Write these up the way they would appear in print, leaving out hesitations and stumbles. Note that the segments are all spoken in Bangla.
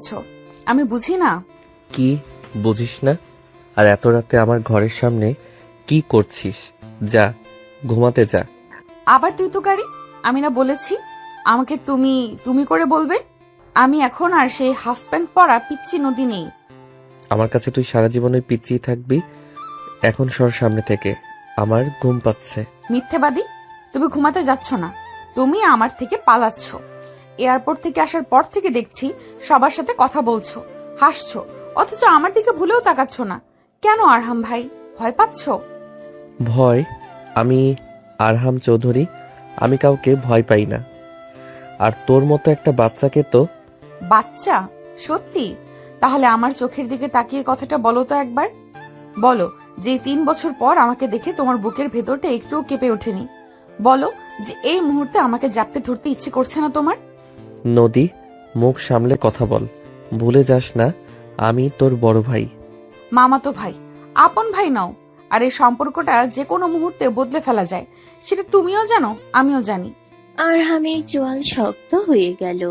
যাচ্ছ? আমি বুঝি না? কি বুঝিস না? আর এত রাতে আমার ঘরের সামনে কি করছিস? যা, ঘুমাতে যা। আবার তুই তো গাড়ি। আমি না বলেছি আমাকে তুমি তুমি করে বলবে? আমি এখন আর সেই হাফ প্যান্ট পরা পিচ্চি নদী নেই। আমার কাছে তুই সারা জীবন ওই পিচ্চিই থাকবি। এখন সর সামনে থেকে, আমার ঘুম পাচ্ছে। মিথ্যেবাদী! তুমি ঘুমাতে যাচ্ছ না, তুমি আমার থেকে পালাচ্ছ। এয়ারপোর্ট থেকে আসার পর থেকে দেখছি সবার সাথে কথা বলছো, হাসছো, অথচ আমার দিকে ভুলেও তাকাচ্ছ না। কেন আরহাম ভাই, ভয় পাচ্ছ? ভয়? আমি আরহাম চৌধুরী, আমি কাউকে ভয় পাই না। আর তোর মতো একটা বাচ্চাকে তো। বাচ্চা? সত্যি? তাহলে আমার চোখের দিকে তাকিয়ে কথাটা বলো তো একবার। বলো যে 3 বছর পর আমাকে দেখে তোমার বুকের ভেতরটা একটুও কেঁপে ওঠেনি। বলো যে এই মুহূর্তে আমাকে জাপটে ধরতে ইচ্ছে করছে না তোমার। নদী, মুখ সামলে কথা বল। ভুলে যাস না আমি তোর বড় ভাই। মামাতো ভাই, আপন ভাই নাও। আর এই সম্পর্কটা যে কোনো মুহূর্তে বদলে ফেলা যায়, সেটা তুমিও জানো, আমিও জানি। আরহামের চোয়াল শক্ত হয়ে গেল।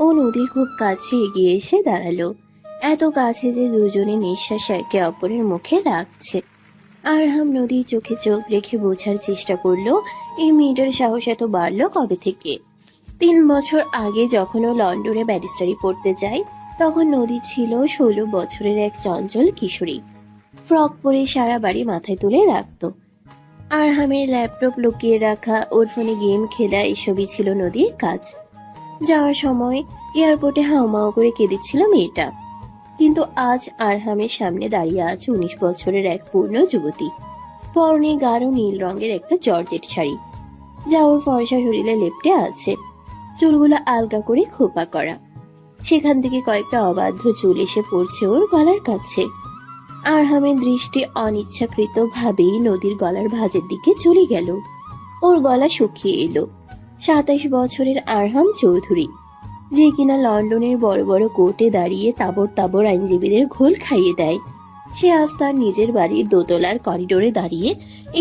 ও নদীর খুব কাছে এগিয়ে এসে দাঁড়ালো, এত কাছে যে দুজনে নিঃশ্বাস একে অপরের মুখে লাগছে। আরহাম নদীর চোখে চোখ রেখে বোঝার চেষ্টা করলো এই মেয়েটার সাহস এত বাড়লো কবে থেকে। 3 বছর আগে যখন ও লন্ডনে ব্যারিস্টারি পড়তে যায়, তখন নদী ছিল 16 বছরের এক চঞ্চল কিশোরী। ফ্রক পরে সারা বাড়ি মাথায় তুলে রাখতো। আরহামের ল্যাপটপ লুকিয়ে রাখা, ওর ফোনে গেম খেলা, এসবই ছিল নদীর কাজ। যাওয়ার সময় এয়ারপোর্টে হাউমাউ করে কেঁদেছিল মেয়েটা। কিন্তু আজ আরহামের সামনে দাঁড়িয়ে আছে 19 বছরের এক পূর্ণ যুবতী। পরনে গাঢ় নীল রঙের একটা জর্জেট শাড়ি, যা ওর ফর্সা শরীরে লেপ্টে আছে। চুলগুলো আলগা করে খোপা করা, সেখান থেকে কয়েকটা অবাধ্য চুল এসে পড়ছে ওর গলার কাছে। আরহামের দৃষ্টি অনিচ্ছাকৃত ভাবেই নদীর গলার ভাঁজের দিকে চলে গেল। ওর গলা শুকিয়ে এলো। 27 বছরের আরহাম চৌধুরী, যে কিনা লন্ডনের বড় বড় কোর্টে দাঁড়িয়ে তাবড় তাবড় আইনজীবীদের ঘোল খাইয়ে দেয়, সে আজ তার নিজের বাড়ির দোতলার করিডোরে দাঁড়িয়ে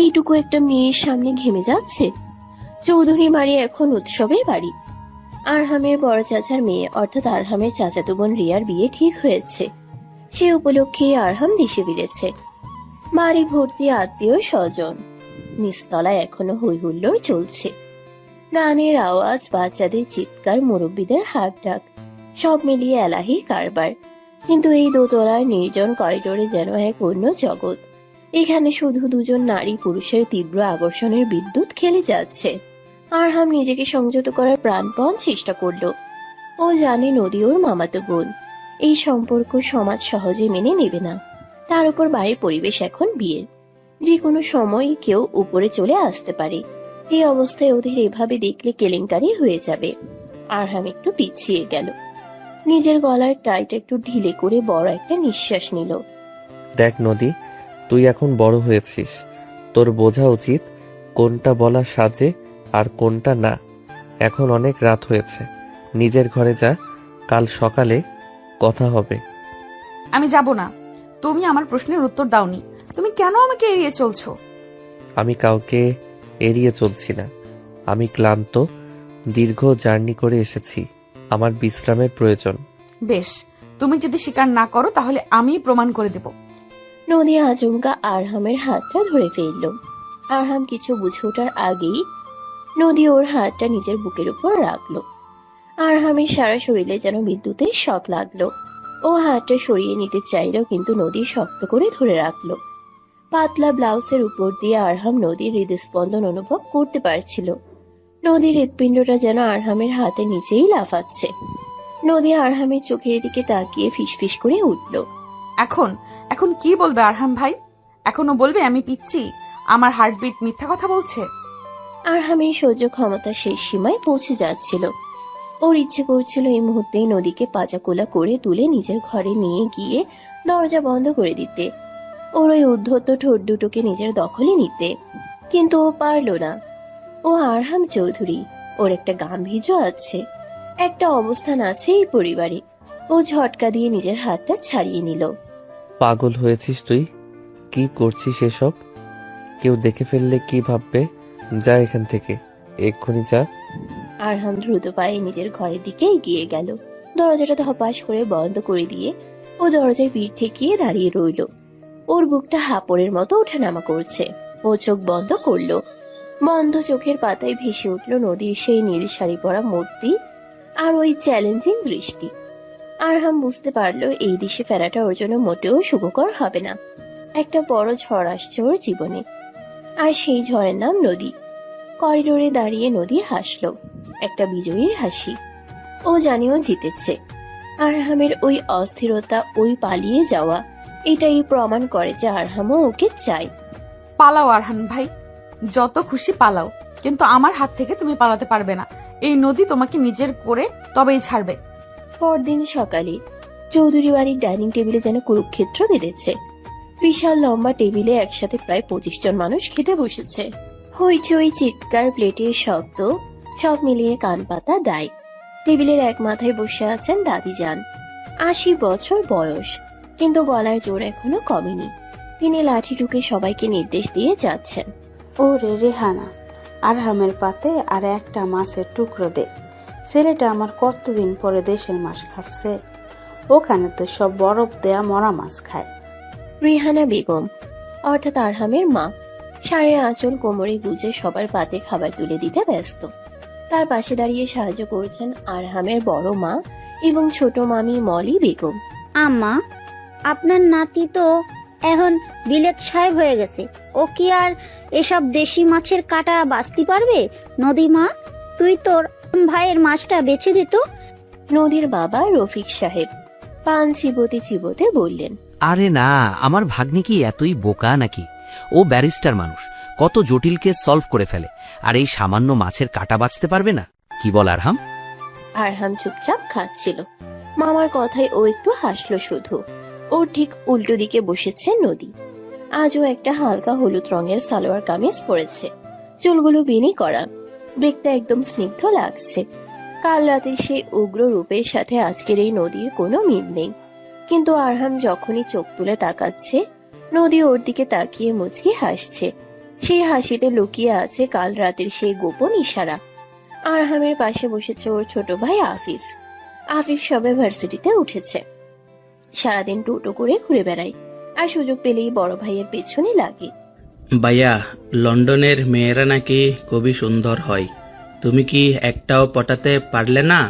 এইটুকু একটা মেয়ের সামনে ঘেমে যাচ্ছে। চৌধুরী বাড়ি এখন উৎসবের বাড়ি। আরহামের বড় চাচার মেয়ে অর্থাৎ আরহামের চাচাতো বোন রিয়ার বিয়ে ঠিক হয়েছে। সে উপলক্ষে আরহাম দেশে ফিরেছে। বাড়ি ভর্তি আত্মীয় স্বজন। নিচতলায় এখনো হই হুল্লোড় চলছে। গানের আওয়াজ, বাচ্চাদের চিৎকার, মুরব্বীদের হাক ডাক, সব মিলিয়ে এলাহি কারবার। কিন্তু এই দোতলার নির্জন করিডোরে যেন এক অন্য জগৎ। এখানে শুধু দুজন নারী পুরুষের তীব্র আকর্ষণের বিদ্যুৎ খেলে যাচ্ছে। আরহাম নিজেকে সংযত করার প্রাণপণ চেষ্টা করলো। ও জানে নদী ওর মামাতো বোন। এই সম্পর্ক সমাজ সহজে মেনে নেবে না। তার উপর বাড়ির পরিবেশ এখন বিয়ের, যে কোনো সময় কেউ উপরে চলে আসতে পারে। এই অবস্থায় ওদের এভাবে দেখলে কেলেঙ্কারি হয়ে যাবে। আরহাম একটু পিছিয়ে গেল, নিজের গলার টাইট একটু ঢিলে করে বড় একটা নিঃশ্বাস নিল। দেখ নদী, তুই এখন বড় হয়েছিস, তোর বোঝা উচিত কোনটা বলা সাজে আর কোনটা না। এখন অনেক রাত হয়েছে, নিজের ঘরে যা, কাল সকালে কথা হবে। আমি যাব না। তুমি আমার প্রশ্নের উত্তর দাওনি। তুমি কেন আমাকে এড়িয়ে চলছো? আমি কাউকে এড়িয়ে চলছি না। আমি ক্লান্ত, দীর্ঘ জার্নি করে এসেছি, আমার বিশ্রামের প্রয়োজন। বেশ, তুমি যদি স্বীকার না করো তাহলে আমিই প্রমাণ করে দেব। নদী আচমকা আরহামের হাতটা ধরে ফেলল। আরহাম কিছু বুঝে ওঠার আগেই নদী ওর হাতটা নিজের বুকের উপর রাখলো। আরহামের সারা শরীরে যেন বিদ্যুতের শক লাগলো। ও হাতটা সরিয়ে নিতে চাইল, কিন্তু নদী শক্ত করে ধরে রাখলো। পাতলা ব্লাউজের উপর দিয়ে আরহাম নদীর হৃদস্পন্দন অনুভব করতে পারছিল। নদীর হৃৎপিণ্ডটা যেন আরহামের হাতে নিচেই লাফাচ্ছে। নদী আরহামের চোখের দিকে তাকিয়ে ফিসফিস করে উঠল। এখন এখন কি বলবে আরহাম ভাই? এখনো বলবে আমি পিচ্ছি, আমার হার্টবিট মিথ্যা কথা বলছে? আরহামের সহ্য ক্ষমতা শেষ সীমায় পৌঁছে যাচ্ছিল। ওর ইচ্ছে করছিল এই মুহূর্তেই নদীকে পাচাকোলা করে তুলে নিজের ঘরে নিয়ে গিয়ে দরজা বন্ধ করে দিতে, ওর ওই উদ্ধত ঠোঁট দুটোকে নিজের দখলে নিতে। কিন্তু ও পারল না। ও আরহাম চৌধুরী, ওর একটা গাম্ভীর্য আছে, একটা অবস্থান আছে এই পরিবারে। ও ঝটকা দিয়ে নিজের হাতটা ছাড়িয়ে নিল। পাগল হয়েছিস তুই? কি করছিস এসব? কেউ দেখে ফেললে কি ভাববে? যা এখান থেকে, এক্ষুনি যা। আরহাম দ্রুত পায়ে নিজের ঘরের দিকে এগিয়ে গেল। দরজাটা ধপাস করে বন্ধ করে দিয়ে ও দরজায় পিঠ ঠেকিয়ে দাঁড়িয়ে রইল। ওর বুকটা হাঁপড়ের মতো ওঠানামা করছে। ও চোখ বন্ধ করলো। বন্ধ চোখের পাতায় ভেসে উঠল নদীর সেই নীল শাড়ি পরা মূর্তি আর ওই চ্যালেঞ্জিং দৃষ্টি। আরহাম বুঝতে পারলো এই দেশে ফেরাটা ওর জন্য মোটেও সুখকর হবে না। একটা বড় ঝড় আসছে ওর জীবনে, আর সেই ঝড়ের নাম নদী। করিডোরে দাঁড়িয়ে নদী হাসলো, একটা বিজয়ীর হাসি। ও জানিও জিতেছে। আরহামের ওই অস্থিরতা, ওই পালিয়ে যাওয়া, এটাই প্রমাণ করে যে আরহামও ওকে চাই। পালাও আরহান ভাই, যত খুশি পালাও, কিন্তু আমার হাত থেকে তুমি পালাতে পারবে না। এই নদী তোমাকে নিজের করে তবেই ছাড়বে। পরদিন সকালে চৌধুরী বাড়ির ডাইনিং টেবিলে যেন কুরুক্ষেত্র বেঁধেছে। বিশাল লম্বা টেবিলে একসাথে প্রায় 25 জন মানুষ খেতে বসেছে। হইচই, চিৎকার, প্লেটের শব্দ, সব মিলিয়ে কান পাতা দায়। টেবিলের এক মাথায় বসে আছেন দাদিজান, 80 বছর বয়স, কিন্তু গলার জোর এখনো কমেনি। তিনি লাঠি ঠুকে সবাইকে নির্দেশ দিয়ে যাচ্ছেন। ওরে রেহানা, আরহামের পাতে আর একটা মাছের টুকরো দে। ছেলেটা আমার কতদিন পরে দেশের মাছ খাচ্ছে। ওখানে তো সব বরফ দেয়া মরা মাছ খায়। রিহানা বেগম অর্থাৎ আরহামের মা শাড়ির আঁচল কোমরে গুজে সবার পাতে খাবার তুলে দিতে ব্যস্ত। তার পাশে দাঁড়িয়ে সাহায্য করছেন আরহামের বড় মা এবং ছোট মামি মলি বেগম। আম্মা, আপনার নাতি তো এখন বিলেত সাহেব হয়ে গেছে। ও কি আর এসব দেশি মাছের কাটা বাছতে পারবে? নদীমা, তুই তোর ভাইয়ের মাছটা বেছে দিত। নদীর বাবা রফিক সাহেব পান চিবোতে চিবোতে বললেন, আরে না, আমার ভাগ্নি কি এতই বোকা নাকি? ও ব্যারিস্টার মানুষ, কত জটিল কেস সলভ করে ফেলে, আর এই সামান্য মাছের কাটা বাঁচতে পারবে না? কি বল আরহাম? আরহাম চুপচাপ খাচ্ছিল। মামার কথায় ও একটু হাসলো শুধু। ওর ঠিক উল্টো দিকে বসেছে নদী। আজও একটা হালকা হলুদ রঙের সালোয়ার কামিজ পরেছে, চুলগুলো বেনি করা, দেখতে একদম স্নিগ্ধ লাগছে। কাল রাতে সেই উগ্র রূপের সাথে আজকের এই নদীর কোনো মিল নেই। কিন্তু আরহাম যখনই চোখ তুলে তাকাচ্ছে, নদী ওর দিকে তাকিয়ে মুচকি হাসছে। সেই হাসিতে লুকিয়ে আছে কাল রাতের সেই গোপন ইশারা। আরহামের পাশে বসেছে ওর ছোট ভাই আফিফ। আফিফ সবে ভার্সিটিতে উঠেছে, সারাদিন টোটো করে ঘুরে বেড়ায়, আর সুযোগ পেলেই বড় ভাইয়ের পেছনে লাগে। ভাইয়া, লন্ডনের মেয়েরা নাকি খুবই সুন্দর হয়। তুমি কি একটাও পটাতে পারলে না,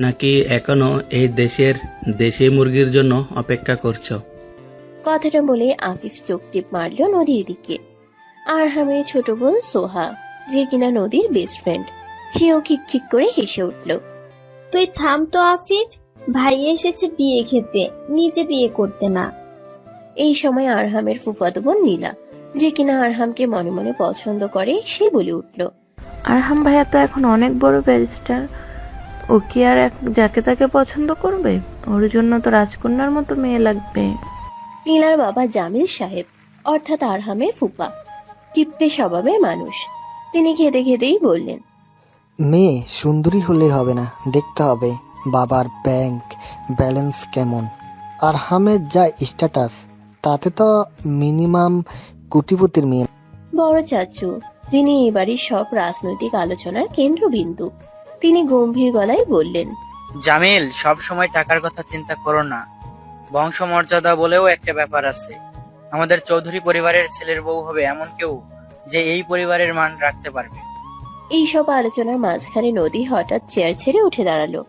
নাকি এখনো এই দেশের দেশি মুরগির জন্য অপেক্ষা করছো? কথাটা বলে আফিফ চোখ টিপ মারল নদীর দিকে। আরহামের ছোট বোন সোহা, যে কিনা নদীর বেস্ট ফ্রেন্ড, সেও খিকখিক করে হেসে উঠল। তুই থাম তো আফিফ, ভাই এসেছে বিয়ে খেতে, নিজে বিয়ে করতে না। এই সময় আরহামের ফুফাতো বোন নীলা, যে কিনা আরহামকে মনে মনে পছন্দ করে, সে বলে উঠল, আরহাম ভাইয়া তো এখন অনেক বড় ব্যারিস্টার, ও কি আর যাকে তাকে পছন্দ করবে? ওর জন্য তো রাজকন্যার মতো মেয়ে লাগবে। নীলার বাবা জামিল সাহেব অর্থাৎ আরহামের ফুপা, কিপ্টে স্বভাবের মানুষ। তিনি খেতে খেতেই বললেন, মেয়ে সুন্দরী হলে হবে না, দেখতে হবে বাবার ব্যাংক ব্যালেন্স কেমন। আর হামের যা স্ট্যাটাস, তাতে তো মিনিমাম কোটিপতির মেয়ে। বড় চাচু, যিনি এই বাড়ির সব রাজনৈতিক আলোচনার কেন্দ্রবিন্দু, তিনি গম্ভীর গলায় বললেন, জামিল, সব সময় টাকার কথা চিন্তা করো না। বংশমর্যাদা বলেও একটা ব্যাপার আছে। আমাদের চৌধুরী পরিবারের ছেলের বউ হবে এমন কেউ যে এই পরিবারের মান রাখতে পারবে। এইসব আলোচনার মাঝখানে নদী হঠাৎ চেয়ার ছেড়ে উঠে দাঁড়ালো।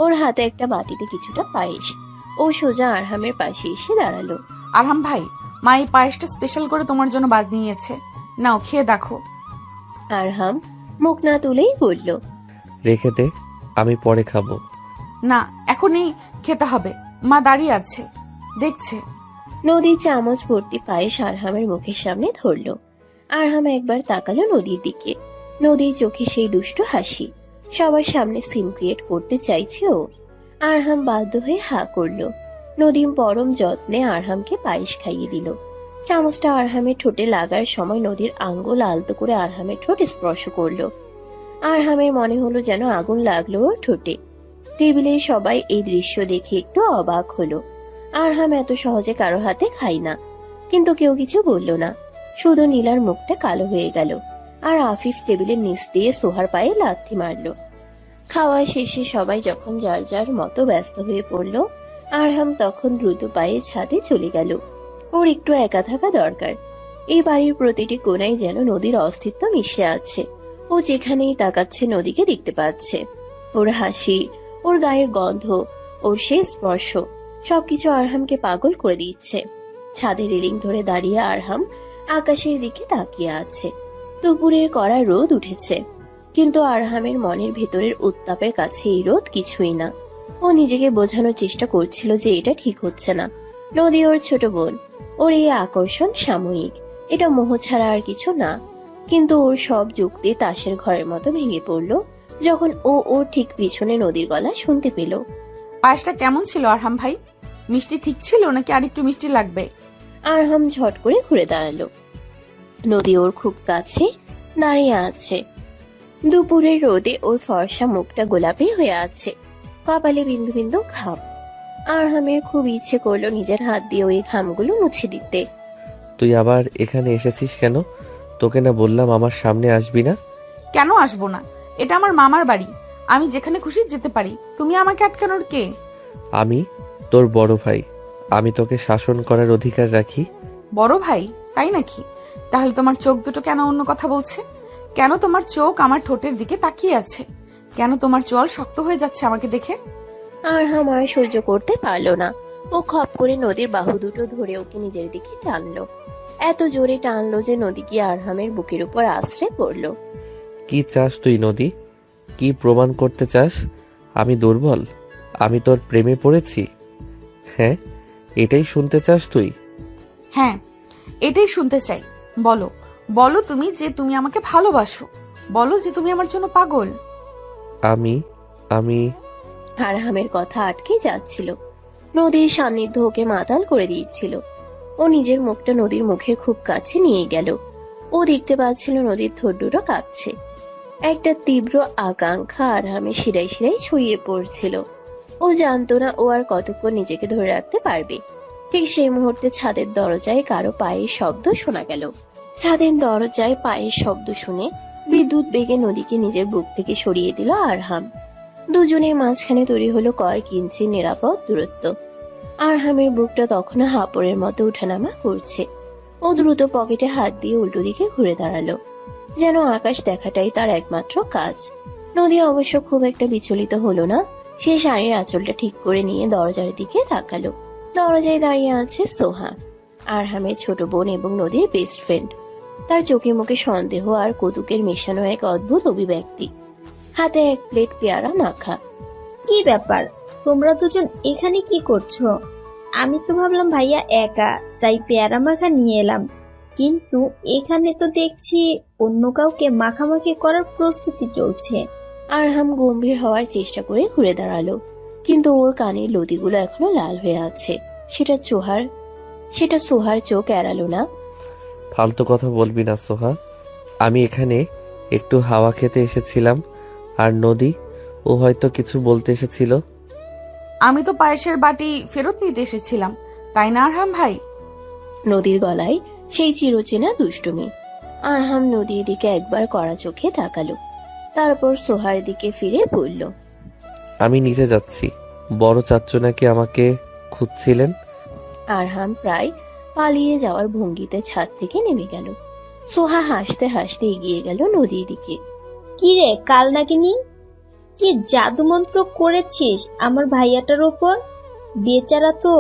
ওর হাতে একটা বাটিতে কিছুটা পায়েস। ও সোজা আরহামের পাশে এসে দাঁড়ালো। আরহাম ভাই, মা এই পায়েসটা স্পেশাল করে তোমার জন্য বানিয়েছে, নাও খেয়ে দেখো। আরহাম মুখ না তুলেই বলল, রেখে দে, আমি পরে খাবো। না, এখনই খেতে হবে, মা দাঁড়িয়ে আছে, দেখছে। নদী চামচ ভর্তি পায়েস আরহামের মুখের সামনে ধরলো। আরহাম একবার তাকালো নদীর দিকে। নদীর চোখে সেই দুষ্ট হাসি। সবার সামনে সিন ক্রিয়েট করতে চাইছে ও। আরহাম বাধ্য হয়ে হা করলো। নদীম পরম যত্নে আরহামকে পায়েস খাইয়ে দিল। চামচটা আরহামের ঠোঁটে লাগার সময় নদীর আঙ্গুল আলতো করে আরহামের ঠোঁট স্পর্শ করলো। আরহামের মনে হলো যেন আগুন লাগলো ওর ঠোঁটে। টেবিলে সবাই এই দৃশ্য দেখে একটু অবাক হলো। আরহাম এত সহজে কারো হাতে খায় না, কিন্তু কেউ কিছু বলল না। শুধু নীলার মুখটা কালো হয়ে গেল, আর আফিফ টেবিলের নিচ দিয়ে সোহার পায়ে লাথি মারল। খাওয়া শেষে সবাই যখন যার যার মতো ব্যস্ত হয়ে পড়ল, আরহাম তখন দ্রুত পায়ে ছাদে চলে গেল। ওর একটু একা থাকা দরকার। এই বাড়ির প্রতিটি কোণায় যেন নদীর অস্তিত্ব মিশে আছে। ও যেখানেই তাকাচ্ছে নদীকে দেখতে পাচ্ছে। ওর হাসি, ওর গায়ের গন্ধ, ওর সেই স্পর্শ সবকিছু আরহামকে পাগল করে দিচ্ছে। ছাদে রেলিং ধরে দাঁড়িয়ে আরহাম আকাশের দিকে তাকিয়ে আছে। দুপুরের কড়া রোদ উঠেছে, কিন্তু আরহামের মনের ভেতরের উত্তাপের কাছে এই রোদ কিছুই না। ও নিজেকে বোঝানোর চেষ্টা করছিল যে এটা ঠিক হচ্ছে না। নদী ওর ছোট বোন, ওর এই আকর্ষণ সাময়িক, এটা মোহ ছাড়া আর কিছু না। কিন্তু ওর সব যুক্তি তাসের ঘরের মতো ভেঙে পড়ল যখন ও ওর ঠিক পিছনে নদীর গলা শুনতে পেল। পায়েসটা কেমন ছিল আরহাম ভাই? মিষ্টি ঠিক ছিল নাকি আরেকটু মিষ্টি লাগবে? আরহাম ঝট করে ঘুরে দাঁড়ালো। নদী ওর খুব কাছে দাঁড়িয়ে আছে। দুপুরের রোদে ওর ফর্সা মুখটা গোলাপি হয়ে আছে, কপালে বিন্দু বিন্দু ঘাম। আরহামের খুব ইচ্ছে করলো নিজের হাত দিয়ে ওই ঘামগুলো মুছে দিতে। তুই আবার এখানে এসেছিস কেন? তোকে না বললাম আমার সামনে আসবি না? কেন আসবো না? এটা আমার মামার বাড়ি, আমি যেখানে খুশি যেতে পারি। তুমি আমাকে আটকানোর কে? আমি তোর বড় ভাই, আমি তোকে শাসন করার অধিকার রাখি। বড় ভাই? তাই নাকি? তাহলে তোমার চোখ দুটো কেন অন্য কথা বলছে? কেন তোমার চোখ আমার ঠোঁটের দিকে তাকিয়ে আছে? কেন তোমার চোয়াল শক্ত হয়ে যাচ্ছে আমাকে দেখে? আরহাম আর সহ্য করতে পারলো না। ও খপ করে নদীর বাহু দুটো ধরে ওকে নিজের দিকে টানলো। এত জোরে টানলো যে নদী গিয়ে আরহামের বুকের উপর আশ্রে পড়লো। কি চাস তুই নদী? কি প্রমাণ করতে চাস আমি দুর্বল? আমি তোর প্রেমে পড়েছি? হ্যাঁ, এটাই শুনতে চাস তুই? হ্যাঁ, এটাই শুনতে চাই। বলো, বলো তুমি যে তুমি আমাকে ভালোবাসো। বলো যে তুমি আমার জন্য পাগল। আমি আমি আরহামের কথা আটকে যাচ্ছিল। নদীর সান্নিধ্য ওকে মাতাল করে দিচ্ছিল। ও নিজের মুখটা নদীর মুখের খুব কাছে নিয়ে গেল। ও দেখতে পাচ্ছিল নদীর ঠোঁট দুটো কাঁপছে। একটা তীব্র আকাঙ্ক্ষা আরহামের শিরায় শিরায় ছড়িয়ে পড়ছিল। ও জানতো না ও আর কতক্ষণ নিজেকে ধরে রাখতে পারবে। ঠিক সেই মুহূর্তে ছাদের দরজায় কারো পায়ের শব্দ শোনা গেল। ছাদের দরজায় পায়ের শব্দ শুনে বিদ্যুৎ বেগে নদীকে নিজের বুক থেকে সরিয়ে দিল আরহাম। দুজনের মাঝখানে তৈরি হলো কয়েক ইঞ্চি নিরাপদ দূরত্ব। আরহামের বুকটা তখনও হাঁপড়ের মতো উঠানামা করছে। ও দ্রুত পকেটে হাত দিয়ে উল্টো দিকে ঘুরে দাঁড়ালো, যেন আকাশ দেখাটাই তার একমাত্র কাজ। নদী অবশ্য খুব একটা বিচলিত হলো না। সে শাড়ির আঁচলটা ঠিক করে নিয়ে দরজার দিকে তাকালো। দরজায় দাঁড়িয়ে আছে সোহা, আরহামের ছোট বোন এবং নদীর বেস্ট ফ্রেন্ড। তার চোখে মুখে সন্দেহ আর কৌতুকের মেশানো এক অদ্ভুত অভিব্যক্তি। হাতে এক প্লেট পেয়ারা মাখা। কি ব্যাপার, তোমরা দুজন এখানে কি করছো? আমি তো ভাবলাম ভাইয়া একা, তাই পেয়ারা মাখা নিয়ে এলাম। কিন্তু এখানে তো দেখছি অন্য কাউকে মাখামাখি করার প্রস্তুতি চলছে। আরহাম গম্ভীর হওয়ার চেষ্টা করে ঘুরে দাঁড়ালো, কিন্তু ওর কানের লতিগুলো এখনো লাল হয়ে আছে। সেটা সোহার চোখ এড়ালো না। ফালতু কথা বলবি না সোহা। আমি এখানে একটু হাওয়া খেতে এসেছিলাম, আর নদী ও হয়তো কিছু বলতে এসেছিল। আমি তো পায়েসের বাটি ফেরত নিতে এসেছিলাম, তাই না আরহাম ভাই? নদীর গলায় সেই চিরচেনা দুষ্টুমি। আরহাম নদীর দিকে একবার কড়া চোখে তাকালো, তারপর সোহার দিকে ফিরে বলল, আমি নিচে যাচ্ছি। বড় চাচ্চু নাকি আমাকে খুঁজছিলেন। আরহাম প্রায় পালিয়ে যাওয়ার ভঙ্গিতে ছাদ থেকে নেমে গেল। সোহা হাসতে হাসতে এগিয়ে গেল নদীর দিকে। কি রে কাল নাকিনি, কি জাদু মন্ত্র করেছিস আমার ভাইয়াটার ওপর? বেচারা তো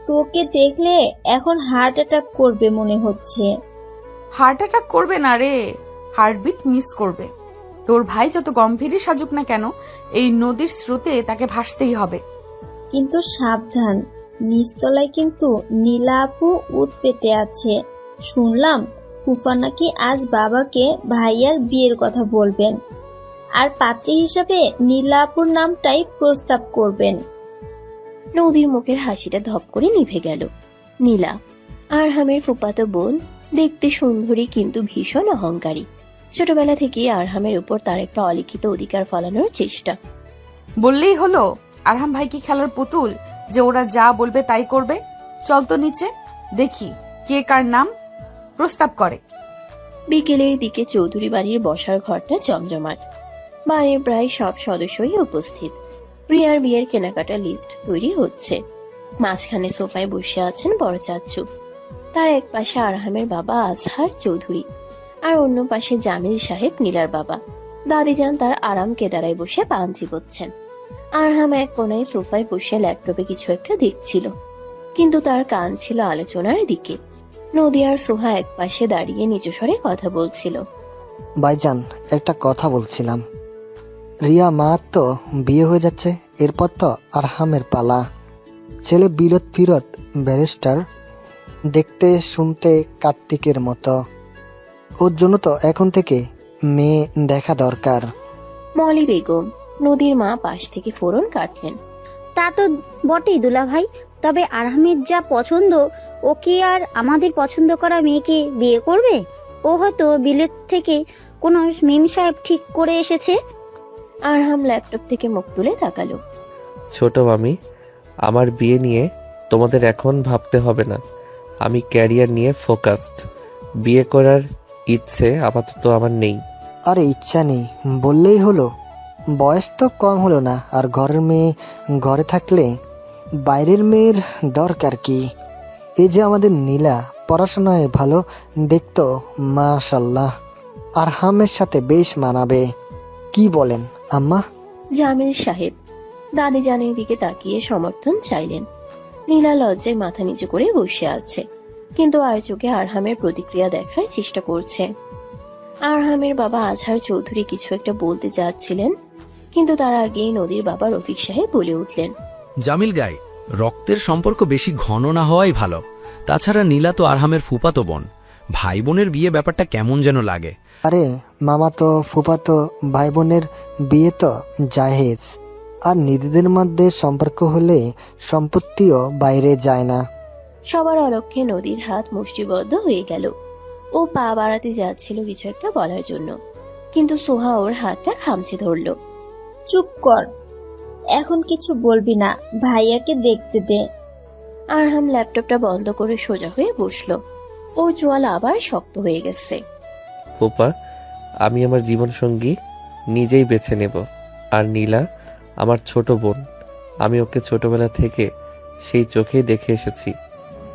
তোকে দেখলে এখন হার্ট অ্যাটাক করবে মনে হচ্ছে। হার্ট অ্যাটাক করবে না রে, হার্টবিট মিস করবে। তোর ভাই যত গম্ভীরই সাজুক না কেন, এই নদীর স্রোতে তাকে ভাসতেই হবে। কিন্তু সাবধান, নিচতলায় কিন্তু নীলা আপু উত পেতে আছে। শুনলাম ফুফা নাকি আজ বাবাকে ভাইয়ার বিয়ের কথা বলবেন, আর পাত্রী হিসাবে নীলা আপুর নামটাই প্রস্তাব করবেন। নদীর মুখের হাসিটা ধপ করে নিভে গেল। নীলা আরহামের ফুফাতো বোন, দেখতে সুন্দরী কিন্তু ভীষণ অহংকারী। ছোটবেলা থেকেই আরহামের উপর তার একটা অলিখিত অধিকার ফলানোর চেষ্টা। বললেই হলো আরহাম ভাই কি খেলার পুতুল যে ওরা যা বলবে তাই করবে? চল তো নিচে, দেখি কে কার নাম প্রস্তাব করে। বিকেলের দিকে চৌধুরী বাড়ির বসার ঘরটা জমজমাট। বাড়ির প্রায় সব সদস্যই উপস্থিত। প্রিয়ার বিয়ের কেনাকাটা লিস্ট তৈরি হচ্ছে। মাঝখানে সোফায় বসে আছেন বড় চাচ্চু, তার এক পাশে আরহামের বাবা আজহার চৌধুরী, আর অন্য পাশে জামিল সাহেব নীলার বাবা। দাদিজান তার আরাম কেদারায় বসে পান চিবোচ্ছেন। আরহাম এক কোনায় সোফায় বসে ল্যাপটপে কিছু একটা দেখছিল, কিন্তু তার কান ছিল আলোচনার দিকে। নদী আর সোহা এক পাশে দাঁড়িয়ে নিচু স্বরে কথা বলছিল। ভাইজান, একটা কথা বলছিলাম। রিয়া মা তো বিয়ে হয়ে যাচ্ছে, এরপর তো আরহামের পালা। ছেলে বিলত ফিরত ব্যারিস্টার, দেখতে শুনতে কার্তিকের মতো। ওর জন্য তো এখন থেকে মেয়ে দেখা দরকার। মলি বেগম, নদীর মা, পাশ থেকে ফোড়ন কাটলেন। তা তো বটেই দুলা ভাই, তবে আরহামের যা পছন্দ, ও কি আর আমাদের পছন্দ করা মেয়েকে বিয়ে করবে? ও হয়তো বিলেত থেকে কোনো মেম সাহেব ঠিক করে এসেছে। আরহাম ল্যাপটপ থেকে মুখ তুলে তাকালো। ছোট মামি, আমার বিয়ে নিয়ে তোমাদের এখন ভাবতে হবে না। আমি ক্যারিয়ার নিয়ে ফোকাসড। বিয়ে করার ইচ্ছে আপাতত আমার নেই। আরে ইচ্ছা নেই বললেই হলো? বয়স তো কম হলো না, আর ঘরের মেয়ে ঘরে থাকলে বাইরের মেয়ের দরকার কি? এই যে আমাদের নীলা, পড়াশোনায় ভালো, দেখতো মাশাল্লাহ আরহামের সাথে বেশ মানাবে। কি বলেন আম্মা? জামিল সাহেব দাদিজানের দিকে তাকিয়ে সমর্থন চাইলেন। নীলা লজ্জায় মাথা নিচু করে বসে আছে, কিন্তু আর চোখে আরহামের প্রতিক্রিয়া দেখার চেষ্টা করছে। আরহামের বাবা আজহার চৌধুরী কিছু একটা বলতে যাচ্ছিলেন, কিন্তু তার আগেই নদীর বাবা রফিক সাহেব বলে উঠলেন, জামিল গাই, রক্তের সম্পর্ক বেশি ঘন না হওয়াই ভালো। তাছাড়া নীলা তো আরহামের ফুফাতো বোন। ভাই বোনের বিয়ে ব্যাপারটা কেমন যেন লাগে। আরে মামা তো ফুফাতো ভাই বোনের বিয়ে তো জাহেজ, আর নিজেদের মধ্যে সম্পর্ক হলে সম্পত্তিও বাইরে যায় না। সবার অলক্ষ্যে নদীর হাত মুষ্টিবদ্ধ হয়ে গেল। ও পা বাড়াতে যাচ্ছিল কিছু একটা বলার জন্য, কিন্তু সোহা ওর হাতটা খামচে ধরল। চুপ কর, এখন কিছু বলবি না, ভাইয়াকে দেখতে দে। আরহাম ল্যাপটপটা বন্ধ করে সোজা হয়ে বসলো। ওর চোয়াল আবার শক্ত হয়ে গেছে। ফুপা, আমি আমার জীবনসঙ্গী নিজেই বেছে নেব। আর নীলা আমার ছোট বোন, আমি ওকে ছোটবেলা থেকে সেই চোখেই দেখে এসেছি।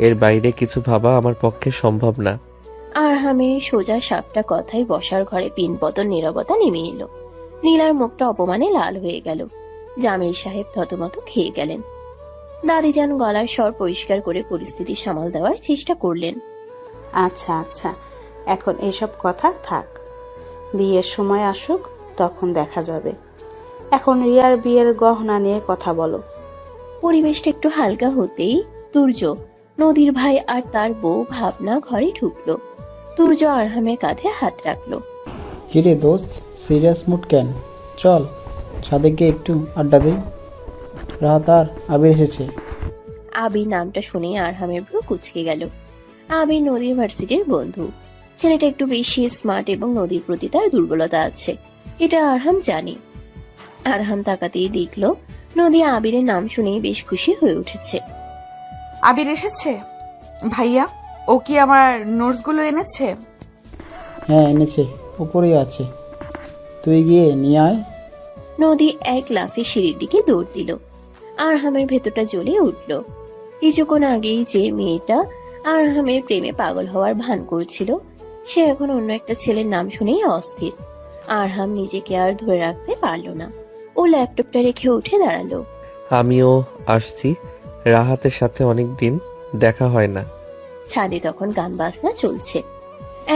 এর বাইরে কিছু ভাবা আমার পক্ষে সম্ভব না। আরহামের সোজা সাপটা কথায় বসার ঘরে পিনপতন নীরবতা নেমে এলো। নীলার মুখটা অপমানে লাল হয়ে গেল। জামিল সাহেব থতমত খেয়ে গেলেন। দাদিজান গলার স্বর পরিষ্কার করে পরিস্থিতি সামাল দেওয়ার চেষ্টা করলেন। আচ্ছা আচ্ছা, এখন এসব কথা থাক, বিয়ের সময় আসুক তখন দেখা যাবে। এখন রিয়ার বিয়ের গহনা নিয়ে কথা বলো। পরিবেশটা একটু হালকা হতেই তুর্য, নদীর ভাই আর তার বউ ভাবনা ঘরে ঢুকলো। তুর্য আরহামের কাঁধে হাত রাখলো। কিরে দোস্ত, সিরিয়াস মুড কেন? চল ছাদে গিয়ে একটু আড্ডা দিই। রাত আর আবির এসেছে। আবির নামটা শুনেই আরহামের ভ্রু কুঁচকে গেল। আবির নদীর ভার্সিটির বন্ধু। ছেলেটা একটু বেশি স্মার্ট এবং নদীর প্রতি তার দুর্বলতা আছে, এটা আরহাম জানে। আরহাম তাকাতেই দেখলো নদী আবিরের নাম শুনেই বেশ খুশি হয়ে উঠেছে। আবির এসেছে? ভাইয়া, ও কি আমার নোটসগুলো এনেছে? হ্যাঁ এনেছে, উপরেই আছে, তুই গিয়ে নিয়ে আয়। নদী এক লাফে সিঁড়ির দিকে দৌড় দিল। আরহামের ভেতরটা জ্বলে উঠল। কিছুক্ষণ আগেই যে মেয়েটা আরহামের প্রেমে পাগল হওয়ার ভান করছিল, সে এখন অন্য একটা ছেলের নাম শুনেই অস্থির। আরহাম নিজেকে আর ধরে রাখতে পারল না। ও ল্যাপটপটা রেখে উঠে দাঁড়ালো। আমিও আসছি, রাহাতের সাথে অনেকদিন দেখা হয় না। ছাদে তখন গান বাজনা চলছে।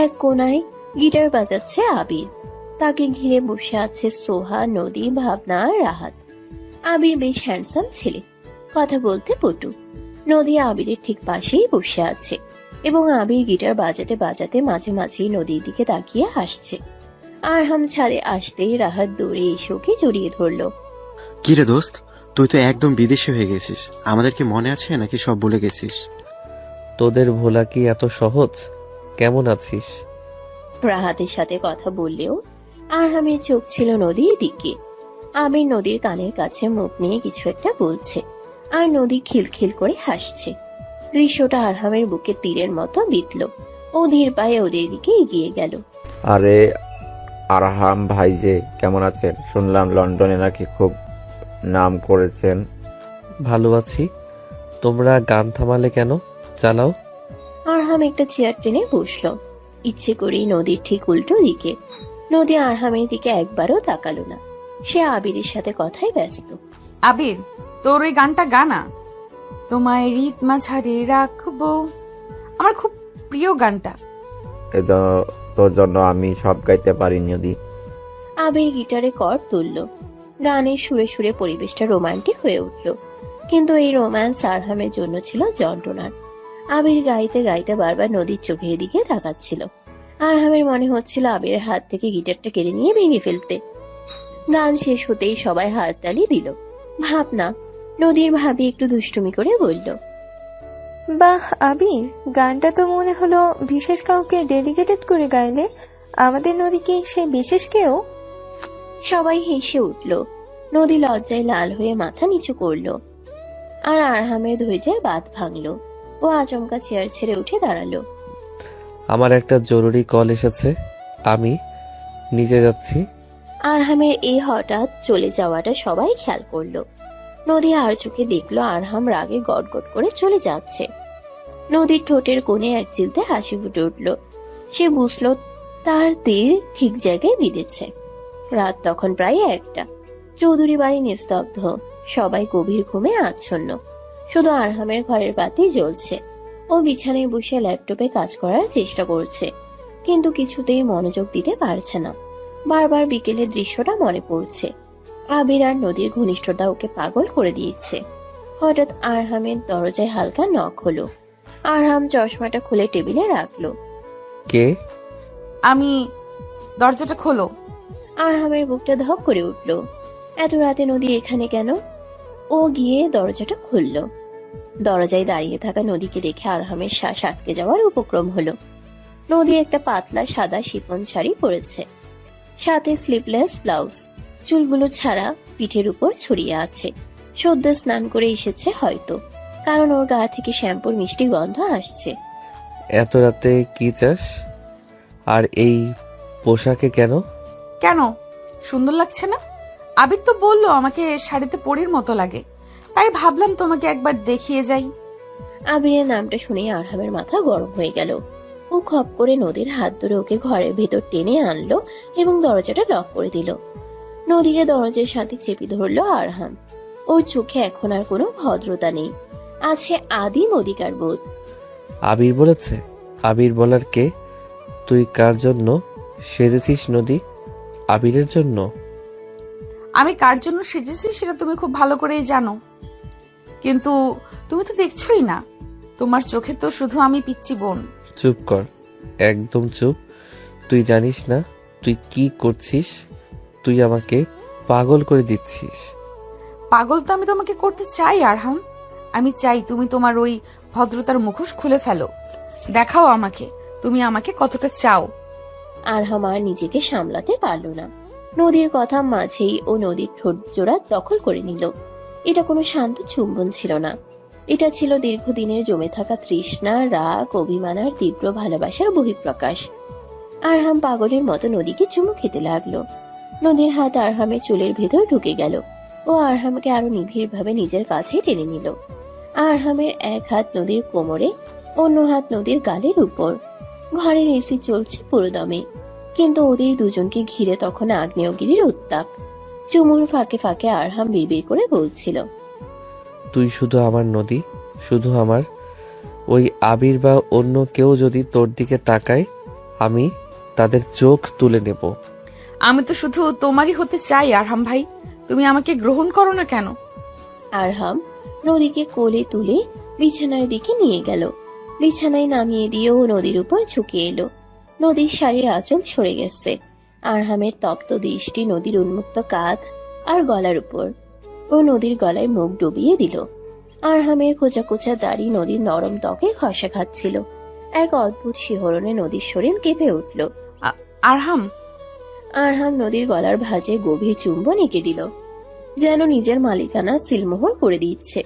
এক কোনায় গিটার বাজাচ্ছে আবির। তাকে ঘিরে বসে আছে সোহা, নদী, ভাবনা আর রাহাত। আবির বেশ হ্যান্ডসাম ছেলে, কথা বলতে পটু। নদী আবিরের ঠিক পাশেই বসে আছে এবং আবির গিটার বাজাতে বাজাতে মাঝে মাঝেই নদীর দিকে তাকিয়ে হাসছে। আরহাম ছাদে আসতেই রাহাত দৌড়ে এসে ওকে জড়িয়ে ধরলো। কিরে দোস্ত, তুই তো একদম বিদেশি হয়ে গেছিস, আমাদেরকে মনে আছে নাকি সব ভুলে গেছিস? তোদের ভোলা কি এত সহজ? কেমন আছিস? রাহাতের সাথে কথা বললেও আরহামের চোখ ছিল নদীর দিকে। আবির নদীর কানের কাছে মুখ নিয়ে কিছু একটা বলছে, আর নদী খিলখিল করে হাসছে। দৃশ্যটা আরহামের বুকে তীরের মতো বিঁধল। ও ধীর পায়ে ওদের দিকে এগিয়ে গেল। আরে আরহাম ভাই যে কেমন আছেন? শুনলাম লন্ডনে নাকি খুব নাম করেছেন। ভালো আছি। তোমরা গান থামালে কেন? চালাও। আরহাম একটা চেয়ার টেনে বসলো, ইচ্ছে করেই নদীর ঠিক উল্টো দিকে। নদী আরহামের দিকে একবারও তাকালো না, সে আবিরের সাথে কথায় ব্যস্ত। আবির, তোর ওই গানটা গানা, তোমায় রীত মাঝারে রাখবো, আমার খুব প্রিয় গানটা। তোর জন্য আমি সব গাইতে পারি নদী। আবির গিটারে কর্ড তুলল, গানের সুরে সুরে পরিবেশটা রোমান্টিক হয়ে উঠল। কিন্তু এই রোম্যান্স আরহামের জন্য ছিল যন্ত্রণার। আবির গাইতে গাইতে বারবার নদীর চোখের দিকে তাকাচ্ছিল। আরহামের মনে হচ্ছিল আবিরের হাত থেকে গিটারটা কেড়ে নিয়ে ভেঙে ফেলতে। গান শেষ হতেই সবাই হাততালি দিল। ভাবনা, নদীর ভাবি একটু দুষ্টুমি করে বলল, বাহ আবির, গানটা তো মনে হলো বিশেষ কাউকে ডেডিকেটেড করে গাইলে। আমাদের নদী কি সে বিশেষ কেউ? সবাই হেসে উঠল। নদী লজ্জায় লাল হয়ে মাথা নিচু করলো। আর আরহামের ধৈর্যের বাঁধ ভাঙলো। ও আচমকা চেয়ার ছেড়ে উঠে দাঁড়ালো। আমার একটা জরুরি কল এসেছে, আমি নিজে যাচ্ছি। আরহামের এই হঠাৎ চলে যাওয়াটা সবাই খেয়াল করলো। নদী আর চোখে দেখলো আরহাম রাগে গটগট করে চলে যাচ্ছে। নদীর ঠোঁটের কোণে এক চিলতে হাসি ফুটে উঠল। সে বুঝলো তার তীর ঠিক জায়গায় বিঁধেছে। রাত তখন প্রায় 1টা। চৌধুরী বাড়ি নিস্তব্ধ, সবাই গভীর ঘুমে আচ্ছন্ন। শুধু আরহামের ঘরের বাতি জ্বলছে। ও বিছানায় বসে ল্যাপটপে কাজ করার চেষ্টা করছে, কিন্তু কিছুতেই মনোযোগ দিতে পারছে না। বারবার বিকেলের দৃশ্যটা মনে পড়ছে। আবির আর নদীর ঘনিষ্ঠতা ওকে পাগল করে দিয়েছে। হঠাৎ আরহামের দরজায় হালকা নক হলো। আরহাম চশমাটা খুলে টেবিলে রাখলো। কে? আমি। দরজাটা খোলো। আরহামের বুকটা ধক করে উঠল। এত রাতে নদী এখানে কেন? ও গিয়ে দরজাটা খুলল। দরজায় দাঁড়িয়ে থাকা নদীকে দেখে আরহামের শ্বাস আটকে যাওয়ার উপক্রম হলো। নদী একটা পাতলা সাদা শিফন শাড়ি পরেছে, সাথে স্লিভলেস ব্লাউজ। চুলগুলো ছাড়া পিঠের উপর ছড়িয়ে আছে। সদ্য স্নান করে এসেছে হয়তো, কারণ ওর গা থেকে শ্যাম্পুর মিষ্টি গন্ধ আসছে। এত রাতে কি চাস? আর এই পোশাকে কেন? কেন, সুন্দর লাগছে না? আবির তো বললো আমাকে শাড়িতে পরীর মতো লাগে, তাই ভাবলাম তোমাকে একবার দেখিয়ে যাই। আবিরের নামটা শুনেই আরহামের মাথা গরম হয়ে গেল। ও খপ করে নদীর হাত ধরে ওকে ঘরের ভেতর টেনে আনলো এবং দরজাটা লক করে দিল। নদীকে দরজার সাথে চেপে ধরলো আরহাম। ওর চোখে এখন আর কোনো ভদ্রতা নেই, আছে আদিম অধিকার বোধ। আবির বলেছে? আবির বলার কে? তুই কার জন্য সেজেছিস নদী? আবিরের জন্য? আমি কার জন্য সেজেছি সেটা তুমি খুব ভালো করেই জানো, কিন্তু তুমি তো দেখছোই না। তোমার চোখে তো শুধু আমি পিচ্চি বোন। চুপ কর, একদম চুপ। তুই জানিস না তুই কি করছিস? তুই আমাকে পাগল করে দিচ্ছিস। পাগল তো আমি তোমাকে করতে চাই আরহাম। আমি চাই তুমি তোমার ওই ভদ্রতার মুখোশ খুলে ফেলো, দেখাও আমাকে তুমি আমাকে কতটা চাও। আরহাম আর নিজেকে সামলাতে পারলো না। নদীর কথা মাঝেই ও নদীর ঠোঁট জোড়া দখল করে নিল। এটা কোনো শান্ত চুম্বন ছিল না, এটা ছিল দীর্ঘদিনের জমে থাকা তৃষ্ণা, রাগ, অভিমান আর তীব্র ভালোবাসার বহিঃপ্রকাশ। আরহাম পাগলের মতো নদীকে চুমু খেতে লাগলো। নদীর হাত আরহামের চুলের ভেতর ঢুকে গেল। ও আরহামকে আরো নিবিড় ভাবে নিজের কাছে টেনে নিল। আরহামের এক হাত নদীর কোমরে, অন্য হাত নদীর গালের উপর। ঘরের এসি চলছে পুরো দমে, কিন্তু ওদের দুজনকে ঘিরে তখন আগ্নেয়গিরির উত্তাপ। চুমুর ফাঁকে ফাঁকে আরহাম বিড়বিড় করে বলছিল, তুই শুধু আমার নদী, শুধু আমার। ওই আবির বা অন্য কেউ যদি তোর দিকে তাকায়, আমি তাদের চোখ তুলে নেব। আমি তো শুধু তোমারই হতে চাই আরহাম ভাই, তুমি আমাকে গ্রহণ করো না কেন? আরহাম নদীকে কোলে তুলে বিছানার দিকে নিয়ে গেল। বিছানায় নামিয়ে দিয়ে ও নদীর উপর ঝুঁকে এলো। নদীর শাড়ির আঁচল সরে গেছে। আরহামের তপ্ত দৃষ্টি নদীর উন্মুক্ত কাঁধ আর গলার উপর। ও নদীর গলায় মুখ ডুবিয়ে দিল। আরহামের খোঁচা খোঁচা দাড়ি নদীর নরম ত্বকে ঘষা খাচ্ছিল। এক অদ্ভুত শিহরণে নদীর শরীর কেঁপে উঠল। আরহাম। আরহাম নদীর গলার ভাঁজে গভীর চুম্বন এঁকে দিল, যেন নিজের মালিকানা সিলমোহর করে দিচ্ছে।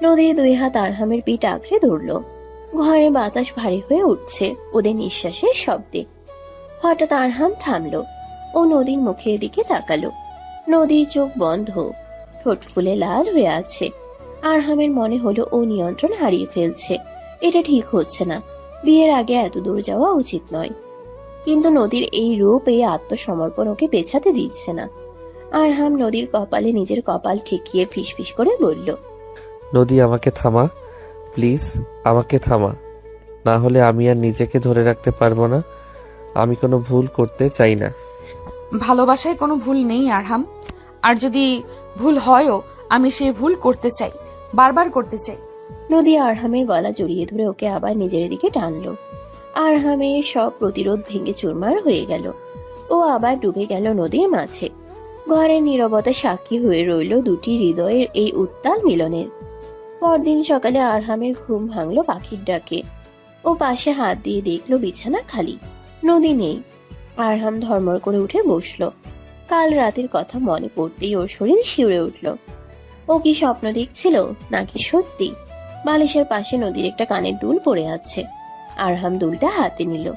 নদীর 2 হাত আরহামের পিঠ আঁকড়ে ধরল। ঘরে বাতাস ভারী হয়ে উঠছে ওদের নিঃশ্বাসের শব্দে। হঠাৎ আরহাম থামলো। ও নদীর মুখের দিকে তাকালো। নদীর চোখ বন্ধ, ঠোঁট ফুলে লাল হয়ে আছে। আরহামের মনে হলো ও নিয়ন্ত্রণ হারিয়ে ফেলছে। এটা ঠিক হচ্ছে না, বিয়ের আগে এত দূর যাওয়া উচিত নয়। কিন্তু নদীর এই রূপ, এই আত্মসমর্পণ ওকে পেছাতে দিচ্ছে না। আরহাম নদীর কপালে নিজের কপাল ঠেকিয়ে ফিসফিস করে বলল, নদী, আমাকে থামা প্লিজ, আমাকে থামা, না হলে আমি আর নিজেকে ধরে রাখতে পারবো না। আমি কোনো ভুল করতে চাই না। ভালোবাসায় কোনো ভুল নেই আরহাম, আর যদি ভুল হয়ও আমি সেই ভুল করতে চাই, বারবার করতে চাই। নদী আরহামের গলা জড়িয়ে ধরে ওকে আবার নিজের দিকে টানলো। আরহামের সব প্রতিরোধ ভেঙে চুরমার হয়ে গেল। ও আবার ডুবে গেল নদীর মাঝে। ঘরের নীরবতা সাক্ষী হয়ে রইল দুটি হৃদয়ের এই উত্তাল মিলনের। পরদিন সকালে আরহামের ঘুম ভাঙলো পাখির ডাকে। ও পাশে হাত দিয়ে দেখলো বিছানা খালি, নদী নেই। আরহাম ধর্মর করে উঠে বসলো। কাল রাতের কথা মনে পড়তেই ওর শরীর শিউরে উঠল। ও কি স্বপ্ন দেখছিল নাকি সত্যি? বালিশের পাশে নদীর একটা কানের দুল পড়ে আছে। আরহাম দুলটা হাতে নিল।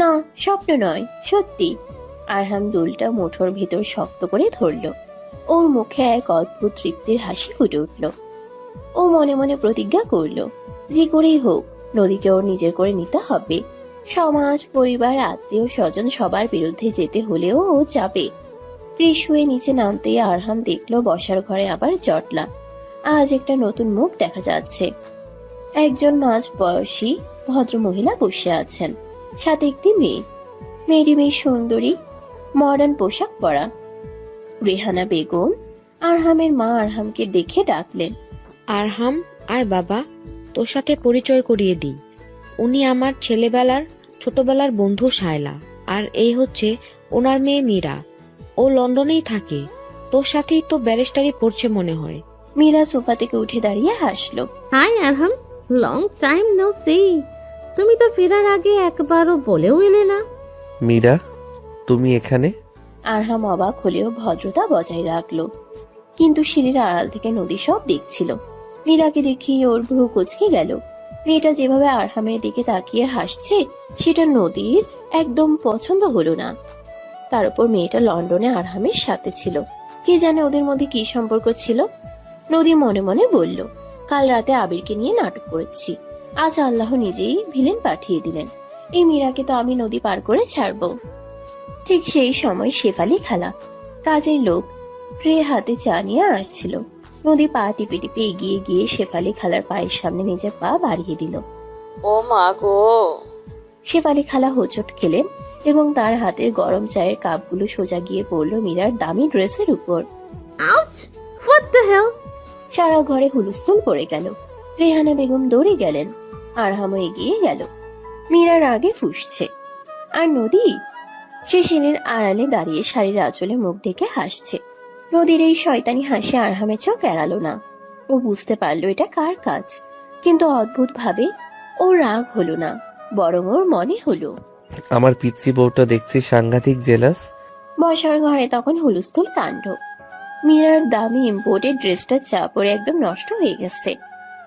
না, স্বপ্ন নয়, সত্যি। আরহাম দুলটা মুঠোর ভিতর শক্ত করে ধরল। ওর মুখে এক অদ্ভুত তৃপ্তির হাসি ফুটে উঠল। ও মনে মনে প্রতিজ্ঞা করল, যে করেই হোক নদীকে ওর নিজের করে নিতে হবে। সমাজ, পরিবার, আত্মীয় স্বজন সবার বিরুদ্ধে যেতে হলেও ও যাবে। ফ্রেশ হয়ে নিচে নামতেই আরহাম দেখলো বসার ঘরে আবার জটলা। আজ একটা নতুন মুখ দেখা যাচ্ছে। একজন মাঝ বয়সী ভদ্র মহিলা বসে আছেন, সাথে একটি মেয়ে। মেয়েটি বেশ সুন্দরী, মডার্ন পোশাক পরা। রেহানা বেগম। আরহামের মা আরহামকে দেখে ডাকলেন, আরহাম, আয় বাবা, তোর সাথে পরিচয় করিয়ে দিই। উনি আমার ছোটবেলার বন্ধু শায়লা, আর এই হচ্ছে ওনার মেয়ে মীরা। ও লন্ডনেই থাকে। তোর সাথেই তো ব্যারিস্টারি পড়ছে মনে হয়। মীরা সোফা থেকে উঠে দাঁড়িয়ে হাসলো। হাই আরহাম, লং টাইম নো সি। তুমি তো ফেরার আগে একবারও বলেও এলে না। মীরা, তুমি এখানে? আরহাম অবাক হলেও ভদ্রতা বজায় রাখলো। কিন্তু সিঁড়ির আড়াল থেকে নদী সব দেখছিল। মীরাকে দেখিয়ে ওর ভ্রু কুঁচকে গেল। মেয়েটা যেভাবে আরহামের দিকে তাকিয়ে হাসছে সেটা নদীর একদম পছন্দ হলো না। তার উপর মেয়েটা লন্ডনে আরহামের সাথে ছিল। কে জানে ওদের মধ্যে কি সম্পর্ক ছিল। নদী মনে মনে বলল, কাল রাতে আবিরকে নিয়ে নাটক করেছি, আজ আল্লাহ নিজেই ভিলেন পাঠিয়ে দিলেন। এই মীরাকে তো আমি নদী পার করে ছাড়বো। ঠিক সেই সময় শেফালি খালা, কাজের লোক, ট্রে হাতে চা নিয়ে আসছিল। নদী পা টিপে টিপে এগিয়ে গিয়ে শেফালি খালার পায়ের সামনে নিজের পা বাড়িয়ে দিল। ও মা গো! শেফালি খালা হোঁচট খেলেন এবং তার হাতের গরম চায়ের কাপগুলো সোজা গিয়ে পড়ল মীরার দামি ড্রেসের উপর। আউচ! What the hell! সারা ঘরে হুলস্থুল পড়ে গেল। রেহানা বেগম দৌড়ে গেলেন, আরহামও এগিয়ে গেল। মীরার আগে ফুঁসছে। আর নদী, সে সিনের আড়ালে দাঁড়িয়ে শাড়ির আঁচলে মুখ ঢেকে হাসছে। নদীর এই শয়তানি হাসি আরহামের চোখ এড়ালো না। ও বুঝতে পারলো এটা কার কাজ, কিন্তু অদ্ভুত ভাবে ওর রাগ হলো না, বরং ওর মনে হলো আমার পিচ্চি বউটা দেখছি সাংঘাতিক জেলাস। বসার ঘরে তখন হুলস্থুল কাণ্ড। মীরার দামি ইম্পোর্টেড ড্রেসটা চা পরে একদম নষ্ট হয়ে গেছে।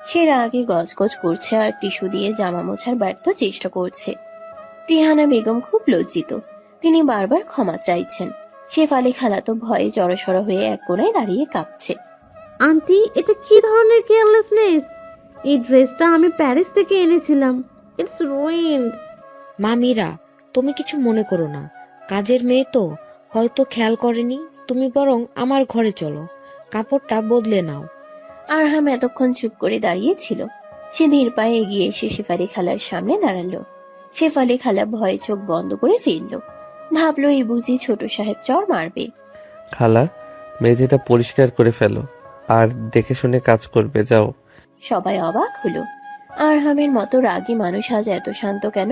সে রাগে গজগজ করছে আর টিস্যু দিয়ে জামা মোছার ব্যর্থ চেষ্টা করছে। রিহানা বেগম খুব লজ্জিত, তিনি বারবার ক্ষমা চাইছেন। শেফালি খালা তো ভয়ে জড়সড় হয়ে এক কোণায় দাঁড়িয়ে কাঁপছে। আন্টি, এটা কি ধরনের কেয়ারলেসনেস? এই ড্রেসটা আমি প্যারিস থেকে এনেছিলাম। It's ruined. মা মীরা, তুমি কিছু মনে করো না, কাজের মেয়ে তো হয়তো খেয়াল করেনি। তুমি বরং আমার ঘরে চলো, কাপড়টা বদলে নাও। আরহাম এতক্ষণ চুপ করে দাঁড়িয়ে ছিল। সে ধীর পায়ে এগিয়ে এসে শেফালি খালার সামনে দাঁড়ালো। শেফালি খালা ভয়ে চোখ বন্ধ করে ফেললো। ভাবলো এই বুঝি ছোট সাহেব চর মারবে। খালা, মেঝেটা পরিষ্কার করে ফেলো আর দেখে শুনে কাজ করবে, যাও। সবাই অবাক হলো। আরহামের মতো রাগী মানুষ আজ এত শান্ত কেন?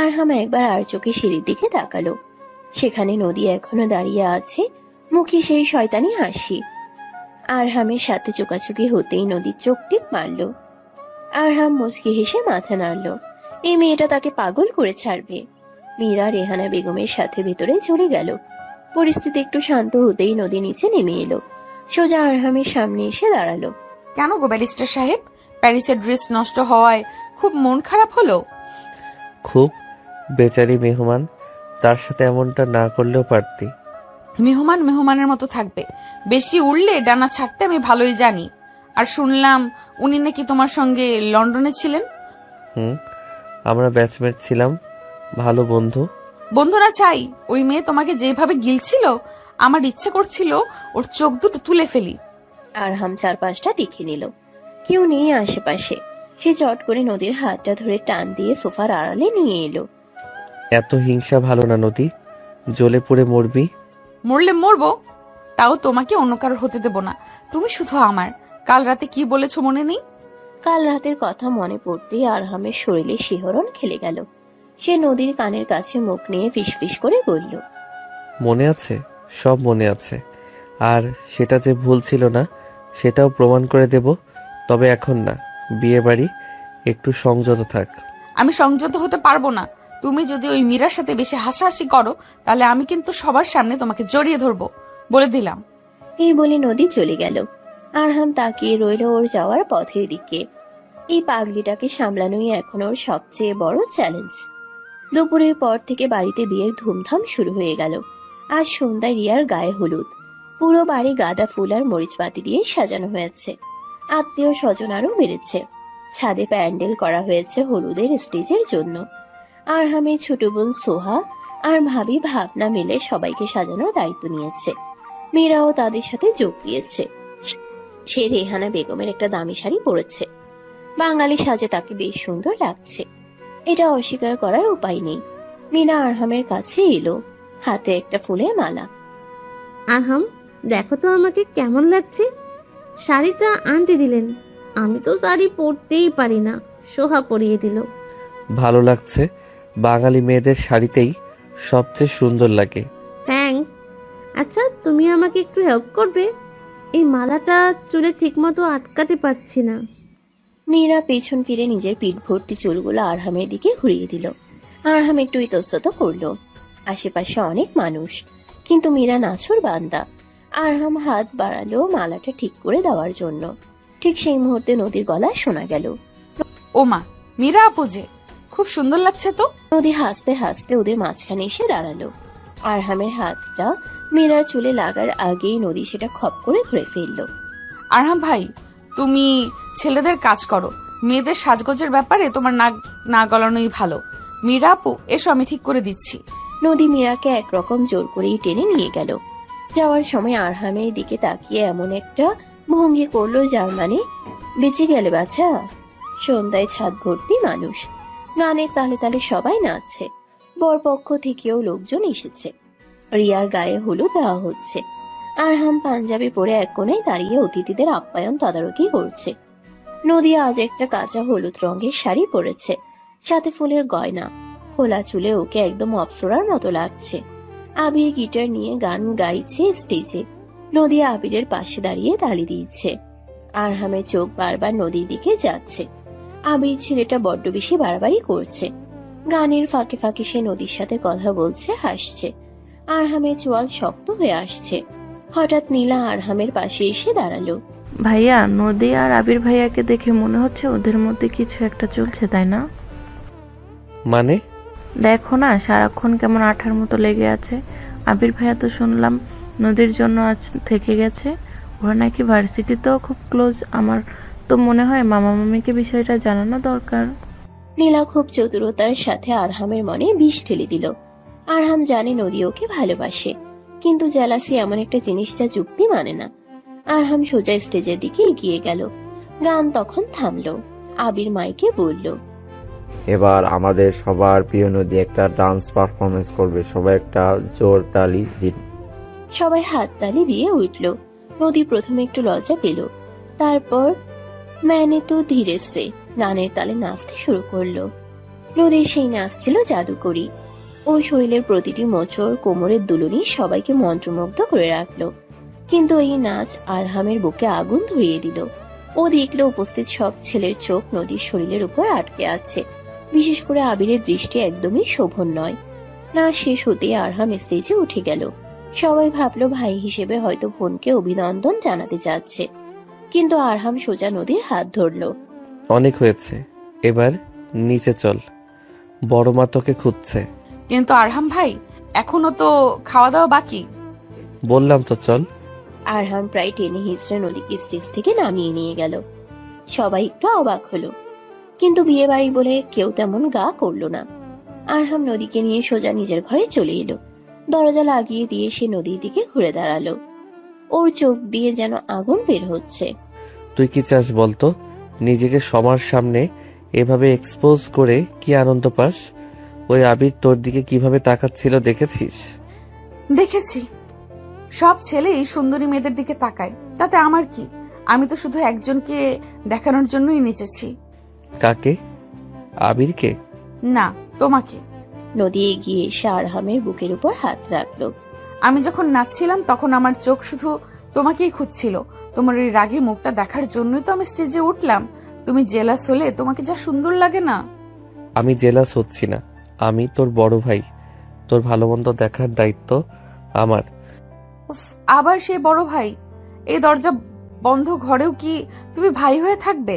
আরহাম একবার আর চোখে সিঁড়ির দিকে তাকালো। সেখানে নদী এখনো দাঁড়িয়ে আছে, মুখে সেই শয়তানি হাসি। আরহামের সাথে চোকাচুকি হতেই নদীর চোখ টিপ মারল। আরহাম মুচকি হেসে মাথা নাড়ল। এই মেয়েটা তাকে পাগল করে ছাড়বে। মীরা রেহানা বেগমের সাথে ভেতরে চলে গেল। পরিস্থিতি একটু শান্ত হতেই নদী নিচে নেমে এলো। সোজা আরহামের সামনে এসে দাঁড়ালো। কেন গো ব্যারিস্টার সাহেব, প্যারিসের ড্রেস নষ্ট হওয়ায় খুব মন খারাপ হলো? খুব, বেচারি মেহমান তার সাথে এমনটা না করলেও পারতি। মেহমান মেহমানের মতো থাকবে, বেশি উড়লে ডানা ছাড়তে আমি ভালোই জানি। আর শুনলাম উনি নাকি তোমার সঙ্গে লন্ডনে ছিলেন। আমরা ব্যাচমেট ছিলাম, ভালো বন্ধু। বন্ধুরা চাই, ওই মেয়ে তোমাকে যেভাবে গিলছিল আমার ইচ্ছে করছিল ওর চোখ দুটো তুলে ফেলি। আরহাম চারপাশটা দেখে নিল, কেউ নেই আশেপাশে। সে চট করে নদীর হাতটা ধরে টান দিয়ে সোফার আড়ালে নিয়ে এলো। এত হিংসা ভালো না নদী, জ্বলে পুড়ে মরবি। মরলে মরবো, তাও তোমাকে অন্য কারোর হতে দেব না। তুমি শুধু আমার। কাল রাতে কি বলেছো মনে নেই? কাল রাতের কথা মনে পড়তেই আরহামের শরীরে শিহরণ খেলে গেল। সে নদীর কানের কাছে মুখ নিয়ে ফিসফিস করে বলল, মনে আছে, সব মনে আছে। আর সেটা যে ভুল ছিল না সেটাও প্রমাণ করে দেব, তবে এখন না। বিয়ে বাড়ি, একটু সংযত থাক। আমি সংযত হতে পারবো না। তুমি যদি ওই মীরার সাথে বেশি হাসাহাসি করো তাহলে আমি কিন্তু সবার সামনে তোমাকে জড়িয়ে ধরবো, বলে দিলাম। এই বলে নদী চলে গেল। আরহাম তাকিয়ে রইল ওর যাওয়ার পথের দিকে। এই পাগলিটাকে সামলানোই এখন ওর সবচেয়ে বড় চ্যালেঞ্জ। দুপুরের পর থেকে বাড়িতে বিয়ের ধুমধাম শুরু হয়ে গেল। আজ সন্ধ্যায় রিয়ার গায়ে হলুদ। পুরো বাড়ি গাঁদা ফুল আর মরিচবাতি দিয়ে সাজানো হয়েছে। আত্মীয় স্বজন আরও বেড়েছে। ছাদে প্যান্ডেল করা হয়েছে হলুদের স্টেজের জন্য। আরহামের ছোট বোন সোহা আর ভাবি ভাবনা মিলে সবাইকে সাজানোর দায়িত্ব নিয়েছে। মীরাও তাদের সাথে যোগ দিয়েছে। সে রেহানা বেগমের একটা দামি শাড়ি পরেছে। বাঙালি সাজে তাকে বেশ সুন্দর লাগছে, এটা অস্বীকার করার উপায় নেই। মীরা আরহামের কাছে এলো, হাতে একটা ফুলের মালা। আরহাম, দেখো তো আমাকে কেমন লাগছে। শাড়িটা আন্টি দিলেন, আমি তো শাড়ি পরতেই পারি না, সোহা পরিয়ে দিল। ভালো লাগছে, বাঙালি মেয়েদের শাড়িতেই সবচেয়ে সুন্দর লাগে। থ্যাঙ্কস। আচ্ছা, তুমি আমাকে একটু হেল্প করবে? এই মালাটা চুলে ঠিকমতো আটকাতে পারছি না। মীরা পেছন ফিরে নিজের পিঠ ভর্তি চুলগুলো আরহামের দিকে ঘুরিয়ে দিল। আরহাম একটু ইতস্তত করলো। আশেপাশে অনেক মানুষ, কিন্তু মীরা নাছোড় বান্দা। আরহাম হাত বাড়ালো মালাটা ঠিক করে দেওয়ার জন্য। ঠিক সেই মুহূর্তে নদীর গলা শোনা গেল, ওমা, মীরা আপু যে, খুব সুন্দর লাগছে তো। নদী হাসতে হাসতে ওদের মাঝখানে এসে দাঁড়ালো। আরহামের হাতটা মীরার চুলে লাগার আগেই নদী সেটা খপ করে ধরে ফেললো। আরহাম ভাই, তুমি ছেলেদের কাজ করো, মেয়েদের সাজগোজের ব্যাপারে তোমার নাক না গলানোই ভালো। মীরা আপু এসো, আমি ঠিক করে দিচ্ছি। নদী মীরাকে একরকম জোর করেই টেনে নিয়ে গেল। যাওয়ার সময় আরহামের দিকে তাকিয়ে এমন একটা ভঙ্গি করলো যার মানে বেঁচে গেলে বাছা। সন্ধ্যায় ছাদ ভর্তি মানুষ, গানের তালে তালে সবাই নাচছে। বরপক্ষ থেকেও লোকজন এসেছে। রিয়ার গায়ে হলুদ দেওয়া হচ্ছে। আরহাম পাঞ্জাবি পরে এক কোণায় দাঁড়িয়ে অতিথিদের আপ্যায়ন তদারকি করছে। নদী আজ একটা কাঁচা হলুদ রঙের শাড়ি পরেছে, সাথে ফুলের গয়না। খোলা চুলে ওকে একদম অপ্সরার মতো লাগছে। আবির গিটার নিয়ে গান গাইছে স্টেজে। নদী আবিরের পাশে দাঁড়িয়ে তালি দিচ্ছে। আরহামের চোখ বারবার নদীর দিকে যাচ্ছে। আবির ছেলেটা বড্ড বেশি বাড়াবাড়ি করছে। গানের ফাঁকে ফাঁকে সে নদীর সাথে কথা বলছে, হাসছে। আরহামের চোয়াল শক্ত হয়ে আসছে। হঠাৎ নীলা আরহামের পাশে এসে দাঁড়ালো। ভাইয়া, নদী আর আবির ভাইয়াকে দেখে মনে হচ্ছে ওদের মধ্যে কিছু একটা চলছে, তাই না? মানে? দেখো না, সারাক্ষণ কেমন আঠার মতো লেগে আছে। আবির ভাইয়া তো শুনলাম নদীর জন্য আজ থেকে গেছে। ওরা নাকি ভার্সিটিতেও খুব ক্লোজ। আমার তো মনে হয় মামা মামিকে বিষয়টা জানানো দরকার। নীলা খুব চতুরতার সাথে আরহামের মনে বিষ ঠেলে দিল। আরহাম জানে নদী ওকে ভালোবাসে, কিন্তু জেলাসি এমন একটা জিনিস যা যুক্তি মানে না। আরহাম সোজা স্টেজের দিকে এগিয়ে গেল। গান তখন থামলো। আবির মাইকে বলল, এবার আমাদের সবার প্রিয় নদী একটা ডান্স পারফরমেন্স করবে, সবাই একটা জোর তালি দিন। সবাই হাত তালি দিয়ে উঠল। নদী প্রথমে একটু লজ্জা পেল, তারপর ম্যানে তো ধীরে সে গানের তালে নাচতে শুরু করলো। নদী সেই নাচ ছিল জাদুকরি। ওর শরীরের প্রতিটি মোচড়, কোমরের দুলুনি সবাইকে মন্ত্রমুগ্ধ করে রাখলো। কিন্তু এই নাচ আরহামের বুকে আগুন ধরিয়ে দিল। ও দেখলো উপস্থিত সব ছেলের চোখ নদীর শরীরের উপর আটকে আছে। বিশেষ করে আবিরের দৃষ্টি একদমই শোভন নয়। নাচ শেষ হতে আরহাম স্টেজে উঠে গেল। সবাই ভাবলো ভাই হিসেবে হয়তো বোনকে অভিনন্দন জানাতে যাচ্ছে, কিন্তু আরহাম সোজা নদীর হাত ধরলো। অনেক হয়েছে, এবার নিচে চল, বড় মা তোকে খুঁজছে। কিন্তু আরহাম ভাই, এখনো তো খাওয়া দাওয়া বাকি। বললাম তো চল। আরহাম প্রায় টেনে হিচড়ে নদীকে স্টেজ থেকে নামিয়ে নিয়ে গেল। সবাই একটু অবাক হলো, কিন্তু বিয়ে বাড়ি বলে কেউ তেমন গা করলো না। আরহাম নদীকে নিয়ে সোজা নিজের ঘরে চলে এলো। দরজা লাগিয়ে দিয়ে সে নদীর দিকে ঘুরে দাঁড়ালো। ওর চোখ দিয়ে যেন আগুন বের হচ্ছে। তুই কি চাস বলতো? নিজেকে সবার সামনে এভাবে এক্সপোজ করে কি আনন্দ পাস? ওই আবির তোর দিকে কিভাবে তাকাচ্ছিল দেখেছিস? দেখেছি, সব ছেলেই সুন্দরী মেয়েদের দিকে তাকায়, তাতে আমার কি? আমি তো শুধু একজনকে দেখানোর জন্যই নেচেছি। কাকে? আবিরকে? না, তোমাকে। নদী এগিয়ে এসে আরহামের বুকের উপর হাত রাখলো। আমি যখন নাচছিলাম তখন আমার চোখ শুধু তোমাকেই খুঁজছিল। তোমার ওই রাগী মুখটা দেখার জন্যই তো আমি স্টেজে উঠলাম। তুমি জেলাস হলে তোমাকে যা সুন্দর লাগে না। আমি জেলাস হচ্ছি না, আমি তোর বড় ভাই। তোর ভালো মন্দ দেখার দায়িত্ব আমার। উফ, আবার সেই বড় ভাই? এই দরজা বন্ধ ঘরেও কি তুমি ভাই হয়ে থাকবে?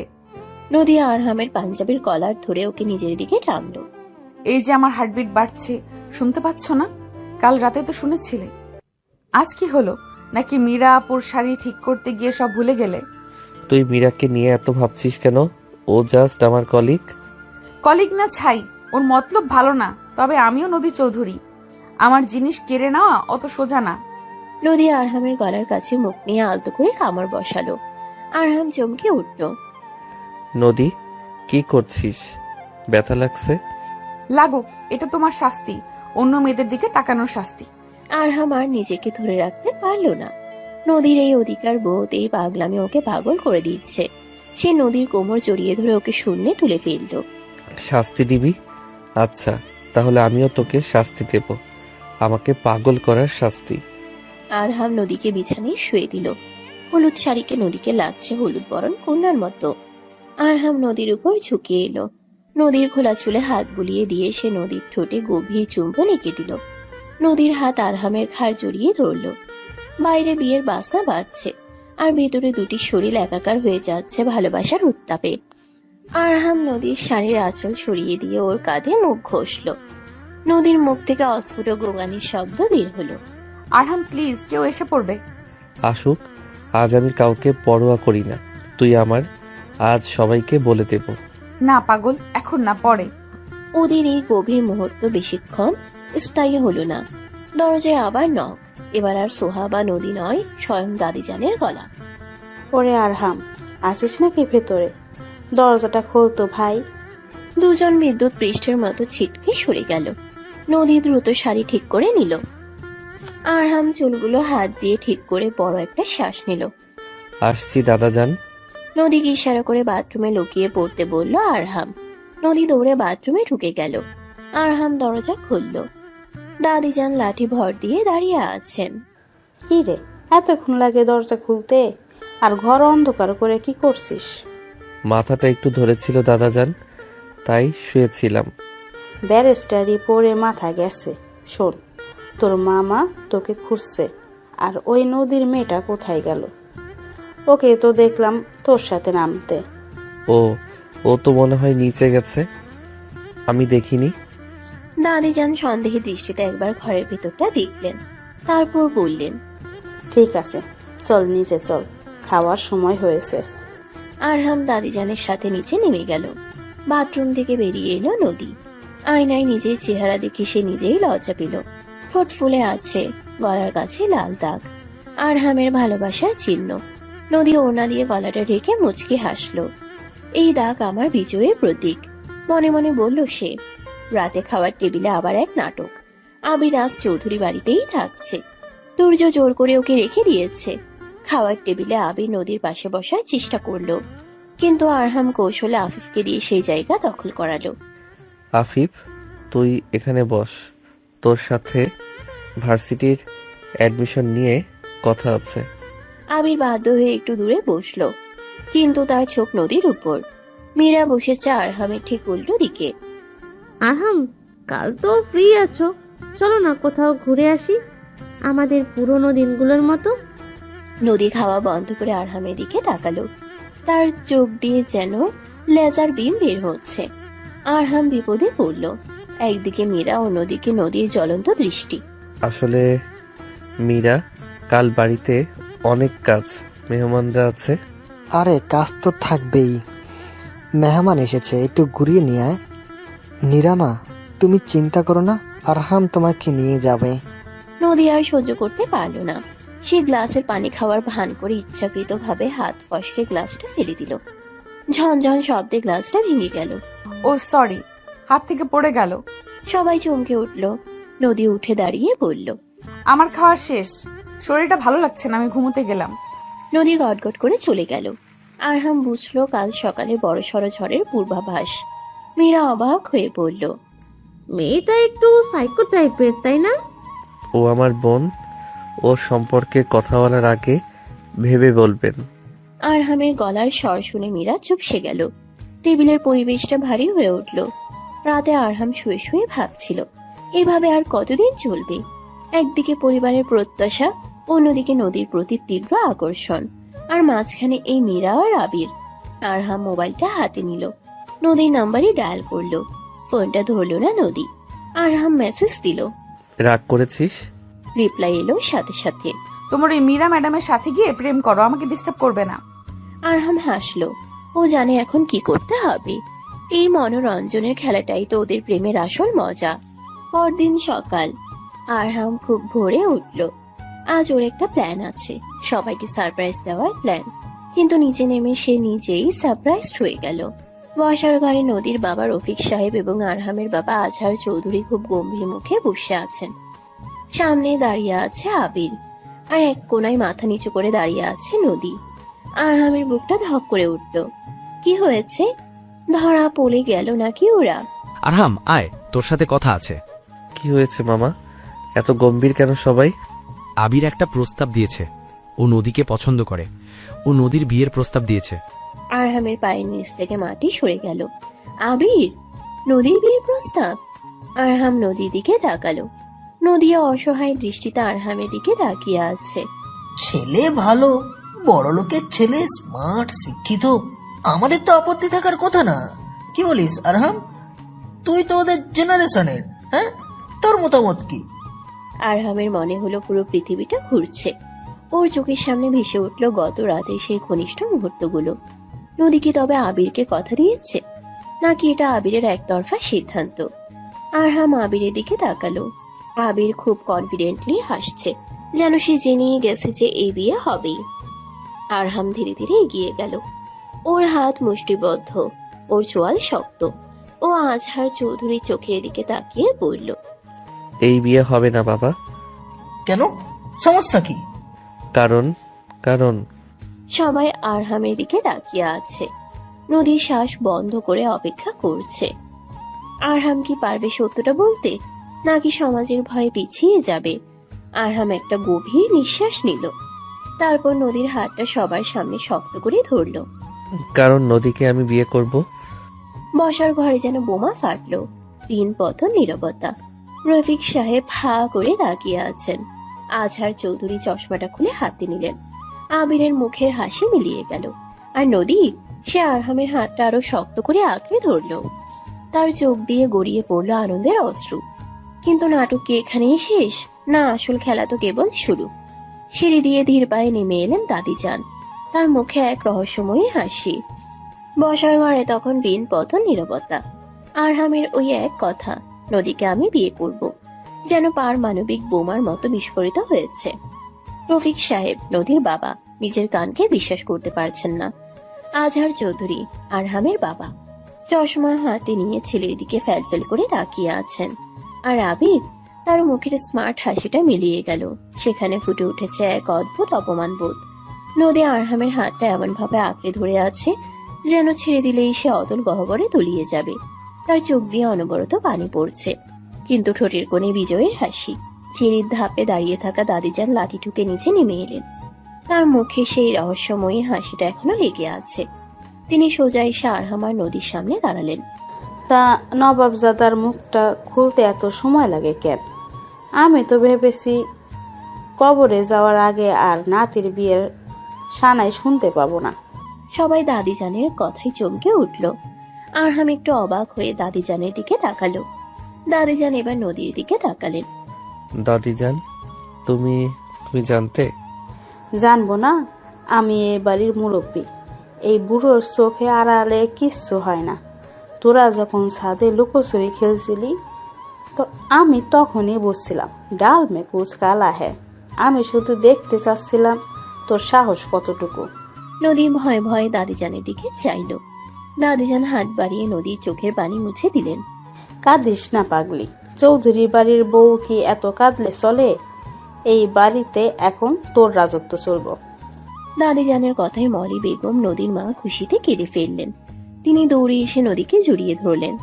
নদী আরহামের পাঞ্জাবির কলার ধরে ওকে নিজের দিকে টানলো। এই যে আমার হার্টবিট বাড়ছে, শুনতে পাচ্ছ না? কাল রাতে তো শুনেছিলে। আজ কি হলো? নাকি মীরা আপুর শাড়ি ঠিক করতে গিয়ে সব ভুলে গেলে? তুই মীরাকে নিয়ে এত ভাবছিস কেন? ও জাস্ট আমার কলিগ। কলিগ না ছাই, ওর মতলব ভালো না। তবে আমিও নদী চৌধুরী, আমার জিনিস কেড়ে নেওয়া অত সোজা না। নদী আরহামের গলার কাছে মুখ নিয়ে আলতো করে কামড় বসালো। আরহাম চমকে উঠল। নদী, কি করছিস? ব্যথা লাগছে? লাগুক, এটা তোমার শাস্তি, অন্য মেয়েদের দিকে তাকানোর শাস্তি। আরহাম আর নিজেকে ধরে রাখতে পারলো না। নদীর এই অধিকার বোধ, এই পাগলামি ওকে পাগল করে দিচ্ছে। সে নদীর কোমর জড়িয়ে ধরে ওকে শূন্যে তুলে ফেলল। শাস্তি দিবি? আচ্ছা, তাহলে আমিও তোকে শাস্তি দেব। আমাকে পাগল করার শাস্তি। আরহাম নদীকে বিছানায় শুয়ে দিল। হলুদ শাড়িকে নদীকে লাগছে হলুদ বরণ কন্যার মতো। আরহাম নদীর উপর ঝুঁকে এলো। নদীর খোলা চুলে হাত বুলিয়ে দিয়ে সে নদীর ঠোঁটে গভীর চুম্বন এঁকে দিল। নদীর হাত আরহামের ঘাড় জড়িয়ে ধরল। বাইরে বিয়ের বাজনা বাজছে, আর ভেতরে দুটি শরীর একাকার হয়ে যাচ্ছে ভালোবাসার উত্তাপে। আরহাম নদীর শাড়ির আঁচল সরিয়ে দিয়ে ওর কাঁধে মুখ ঘষল। নদীর মুখ থেকে অস্ফুট গোগানির শব্দ বের হলো। আরহাম প্লিজ, কেউ এসে পড়বে। আসুক, আজ আমি কাউকে পরোয়া করি না। তুই আমার, আজ সবাইকে বলে দেব। না পাগল, এখন না, পরে। ওদের এই গভীর মুহূর্ত বেশিক্ষণ স্থায়ী হলো না। দরজায় আবার নখ। এবার আর সোহা বা নদী নয়, স্বয়ং দাদিজানের গলা। ওরে আরহাম, আসিস নাকি ভেতরে? দরজাটা খোলতো ভাই। দুজন বিদ্যুৎ পৃষ্ঠের মতো ছিটকে সরে গেল। নদী দ্রুত শাড়ি ঠিক করে নিল। আরহাম চুলগুলো হাত দিয়ে ঠিক করে বড় একটা শ্বাস নিল। আসছি দাদাজান। নদীকে ইশারা করে বাথরুমে লুকিয়ে পড়তে বলল আরহাম। নদী দৌড়ে বাথরুমে ঢুকে গেল। আরহাম দরজা খুলল। দাদিজান লাঠি ভর দিয়ে দাঁড়িয়ে আছেন। কি রে, এতক্ষণ লাগে দরজা খুলতে? আর ঘর অন্ধকার করে কি করছিস? মাথাটা একটু ধরেছিল দাদাজান, তাই শুয়েছিলাম। ব্যারিস্টারি পরে মাথা গেছে। শোন, তোর মামা তোকে খুঁজছে। আর ওই নদীর মেয়েটা কোথায় গেল? ওকে তো দেখলাম তোর সাথে নামতে। ও তো মনে হয় নিচে গেছে, আমি দেখিনি। দাদিজান সন্দেহে দৃষ্টিতে একবার ঘরের ভেতরটা দেখলেন, তারপর বললেন, ঠিক আছে, চল নিচে চল, খাওয়ার সময় হয়েছে। আরহাম দাদিজানের সাথে নিচে নেমে গেল। বাথরুম থেকে বেরিয়ে এলো নদী। আয়নায় নিজের চেহারা দেখে সে নিজেই লজ্জা পেল। ঠোঁট ফুলে আছে, গলার কাছে লাল দাগ, আরহামের ভালোবাসার চিহ্ন। নদী ওড়না দিয়ে গলাটা ঢেকে মুচকি হাসলো। এই দাগ আমার বিজয়ের প্রতীক, মনে মনে বলল সে। রাতে খাওয়ার টেবিলে আবার এক নাটক। আবির আজ চৌধুরী বাড়িতেই থাকছে। সূর্য জোর করে ওকে রেখে দিয়েছে। খাওয়ার টেবিলে আবির নদীর পাশে বসার চেষ্টা করলো, কিন্তু আরহাম কৌশলে আফিফকে দিয়ে সেই জায়গা দখল করালো। আফিফ, তুই এখানে বস, তোর সাথে ভার্সিটির অ্যাডমিশন নিয়ে কথা আছে। আবির বাধ্য হয়ে একটু দূরে বসলো, কিন্তু তার চোখ নদীর উপর। মীরা বসেছে আরহামের ঠিক উল্টো দিকে। আরহাম, কাল তো ফ্রি আছো, চলো না কোথাও ঘুরে আসি, আমাদের পুরোনো দিনগুলোর মতো। নদী খাওয়া বন্ধ করে আরহামের দিকে তাকালো। তার চোখ দিয়ে যেন লেজার বিম বের হচ্ছে। আরহাম বিপদে পড়ল। একদিকে মীরা, অন্যদিকে নদীর জ্বলন্ত দৃষ্টি। আসলে মীরা, কাল বাড়িতে অনেক কাজ, মেহমানরা আছে। আরে কাজ তো থাকবেই, মেহমান এসেছে, একটু ঘুরিয়ে নিয়ে আয়। নিরামা, তুমি চিন্তা করো না, আরহাম তোমাকে নিয়ে যাবে। নদী আর সহ্য করতে পারল না। সে গ্লাসের পানি খাওয়ার ভান করে ইচ্ছাকৃতভাবে হাত ফসকে গ্লাসটা ফেলে দিল। ঝনঝন শব্দে গ্লাসটা ভেঙে গেল। ও সরি, হাত থেকে পড়ে গেল। সবাই চমকে উঠল। নদী উঠে দাঁড়িয়ে বলল, আমার খাওয়া শেষ, শরীরটা ভালো লাগছে না, আমি ঘুমোতে গেলাম। নদী গটগট করে চলে গেল। আরহাম বুঝলো কাল সকালে বড়সড় ঝড়ের পূর্বাভাস। মীরা অবাক হয়ে বলল, মেয়েটা একটু সাইকো টাইপের, তাই না? ও আমার বোন, ও সম্পর্কে কথা বলার আগে ভেবে বলবেন। আরহামের গলার স্বর শুনে মীরা চুপসে গেল। টেবিলের পরিবেশটা ভারী হয়ে উঠল। রাতে আরহাম শুয়ে শুয়ে ভাবছিল, এভাবে আর কতদিন চলবে? একদিকে পরিবারের প্রত্যাশা, অন্যদিকে নদীর প্রতি তীব্র আকর্ষণ, আর মাঝখানে এই মীরা আর আবির। আরহাম মোবাইলটা হাতে নিল, নদীর নাম্বারই ডায়াল করলো। ফোনটা ধরল না নদী। আরহাম মেসেজ দিল, রাগ করেছিস? রিপ্লাই এলো সাথে সাথে, তোমার ওই মীরা ম্যাডামের সাথে গিয়ে প্রেম করো, আমাকে ডিস্টার্ব করবে না। আরহাম হাসলো। ও জানে এখন কি করতে হবে। এই মনোরঞ্জনের খেলাটাই তো ওদের প্রেমের আসল মজা। পরদিন সকাল। আরহাম খুব ভোরে উঠল। আজ ওর একটা প্ল্যান আছে, সবাইকে সারপ্রাইজ দেওয়ার প্ল্যান। কিন্তু নিচে নেমে সে নিজেই সারপ্রাইজড হয়ে গেল। বসার ঘরে নদীর বাবা রফিক সাহেব এবং আরহামের বাবা আজহার চৌধুরী খুব গম্ভীর মুখে বসে আছেন। সামনে দাঁড়িয়ে আছে আবির, আর এক কোনায় মাথা নিচু করে দাঁড়িয়ে আছে নদী। আরহামের বুকটা ধক করে উঠল। কি হয়েছে? ধরা পড়ে গেল নাকি ওরা? আরহাম, আয়, তোর সাথে কথা আছে। কি হয়েছে মামা, এত গম্ভীর কেন সবাই? আবির একটা প্রস্তাব দিয়েছে। ও নদীকে পছন্দ করে। ও নদীর বিয়ের প্রস্তাব দিয়েছে। আরহামের পায়ের নিচ থেকে মাটি সরে গেল। আবির, নদীর বিয়ের প্রস্তাব? আরহাম নদীর দিকে তাকালো। নদী অসহায় দৃষ্টিতে আরহামের দিকে তাকিয়ে আছে। ছেলে ভালো, বড় লোকের ছেলে, স্মার্ট, শিক্ষিত, আমাদের তো আপত্তি থাকার কথা না। কি বলিস আরহাম? তুই তো ওদের জেনারেশনের, হ্যাঁ? তোর মতামত কি? আরহামের মনে হলো পুরো পৃথিবীটা ঘুরছে। ওর চোখের সামনে ভেসে উঠল গত রাতে সেই ঘনিষ্ঠ মুহূর্তগুলো। নদী কি তবে আবিরকে কথা দিয়েছে, নাকি এটা আবিরের একতরফা সিদ্ধান্ত? আরহাম আবিরের দিকে তাকালো। আবির খুব কনফিডেন্টলি হাসছে, যেন সে জেনেই গেছে যে এই বিয়ে হবেই। আরহাম ধীরে ধীরে এগিয়ে গেল। ওর হাত মুষ্টিবদ্ধ, ওর চোয়াল শক্ত। ও আজহার চৌধুরীর চোখের দিকে তাকিয়ে বলল, এই বিয়ে হবে না বাবা। কেন? সমস্যা কি? কারণ কারণ সবাই আরহামের দিকে তাকিয়ে আছে। নদী শ্বাস বন্ধ করে অপেক্ষা করছে। আরহাম কি পারবে সত্যটা বলতে, নাকি সমাজের ভয়ে পিছিয়ে যাবে? আরহাম একটা গভীর নিঃশ্বাস নিল, তারপর নদীর হাতটা সবার সামনে শক্ত করে ধরল। কারণ নদীকে আমি বিয়ে করব। বসার ঘরে যেন বোমা ফাটলো। তিন পতন নীরবতা। রফিক সাহেব হা করে তাকিয়ে আছেন। আজহার চৌধুরী চশমাটা খুলে হাতে নিলেন। আবিরের মুখের হাসি মিলিয়ে গেল। আর নদী, সে আরহামের হাতটা আরো শক্ত করে আঁকড়ে ধরল। তার চোখ দিয়ে গড়িয়ে পড়লো আনন্দের অশ্রু। কিন্তু নাটক কি এখানেই শেষ? না, আসল খেলা তো কেবল শুরু। সিঁড়ি দিয়ে ধীর পায়ে নেমে এলেন দাদিজান। তার মুখে এক রহস্যময়ী হাসি। বসার ঘরে তখন দিন পতন নীরবতা। আরহামের ওই এক কথা, নদীকে আমি বিয়ে করব, যেন পারমাণবিক বোমার মতো বিস্ফোরিত হয়েছে। রফিক সাহেব, নদীর বাবা, নিজের কানকে বিশ্বাস করতে পারছেন না। আজহার চৌধুরী, আরহামের বাবা, চশমা হাতে নিয়ে ছেলের দিকে ফ্যালফেল করে তাকিয়ে আছেন। আর আবির, তার মুখের স্মার্ট হাসিটা মিলিয়ে গেল। সেখানে ফুটে উঠেছে এক অদ্ভুত অপমান বোধ। নদী আরহামের হাতটা এমন ভাবে আঁকড়ে ধরে আছে, যেন ছেড়ে দিলেই সে অতল গহ্বরে তলিয়ে যাবে। তার চোখ দিয়ে অনবরত পানি পড়ছে, কিন্তু ঠোঁটের কোণে বিজয়ের হাসি। সিঁড়ির ধাপে দাঁড়িয়ে থাকা দাদিজান লাঠি ঠুকে নিচে নেমে এলেন। তার মুখে সেই রহস্যময়ী হাসিটা এখনো লেগে আছে। তিনি সোজা এসে আরহাম আর নদীর সামনে দাঁড়ালেন। তা নবাবজাদার মুখটা খুলতে এত সময় লাগে কেন? আমি তো ভেবেছি কবরে যাওয়ার আগে আর নাতির বিয়ের সানাই শুনতে পাবো না। সবাই দাদিজানের কথাই চমকে উঠল। আরহাম একটু অবাক হয়ে দাদিজানের দিকে তাকালো। দাদিজান এবার নদীর দিকে তাকালেন। দাদিজান, তুমি তুমি জানতে? জানবো না? আমি এই বাড়ির মুরব্বী। এই বুড়োর চোখে আড়ালে কিচ্ছু হয় না। তোরা যখন ছাদে লুকোচুরি খেলছিলি তো আমি তখনই বুঝছিলাম ডাল মে কুচ কালা হ্যাঁ। আমি শুধু দেখতে চাচ্ছিলাম তোর সাহস কতটুকু। নদী ভয়ে ভয়ে দাদিজানের দিকে চাইল। দাদিজান হাত বাড়িয়ে নদীর চোখের পানি মুছে দিলেন। কাঁদিস না পাগলি, চৌধুরী বাড়ির বউ কি এত কাঁদলে চলে? এই বাড়িতে এখন তোর রাজত্ব চলবো। দাদিজানের কথায় মলি বেগম নদীর মা খুশিতে কেঁদে ফেললেন। তিনি দৌড়ে এসে নদীকে জড়িয়ে ধরলেন।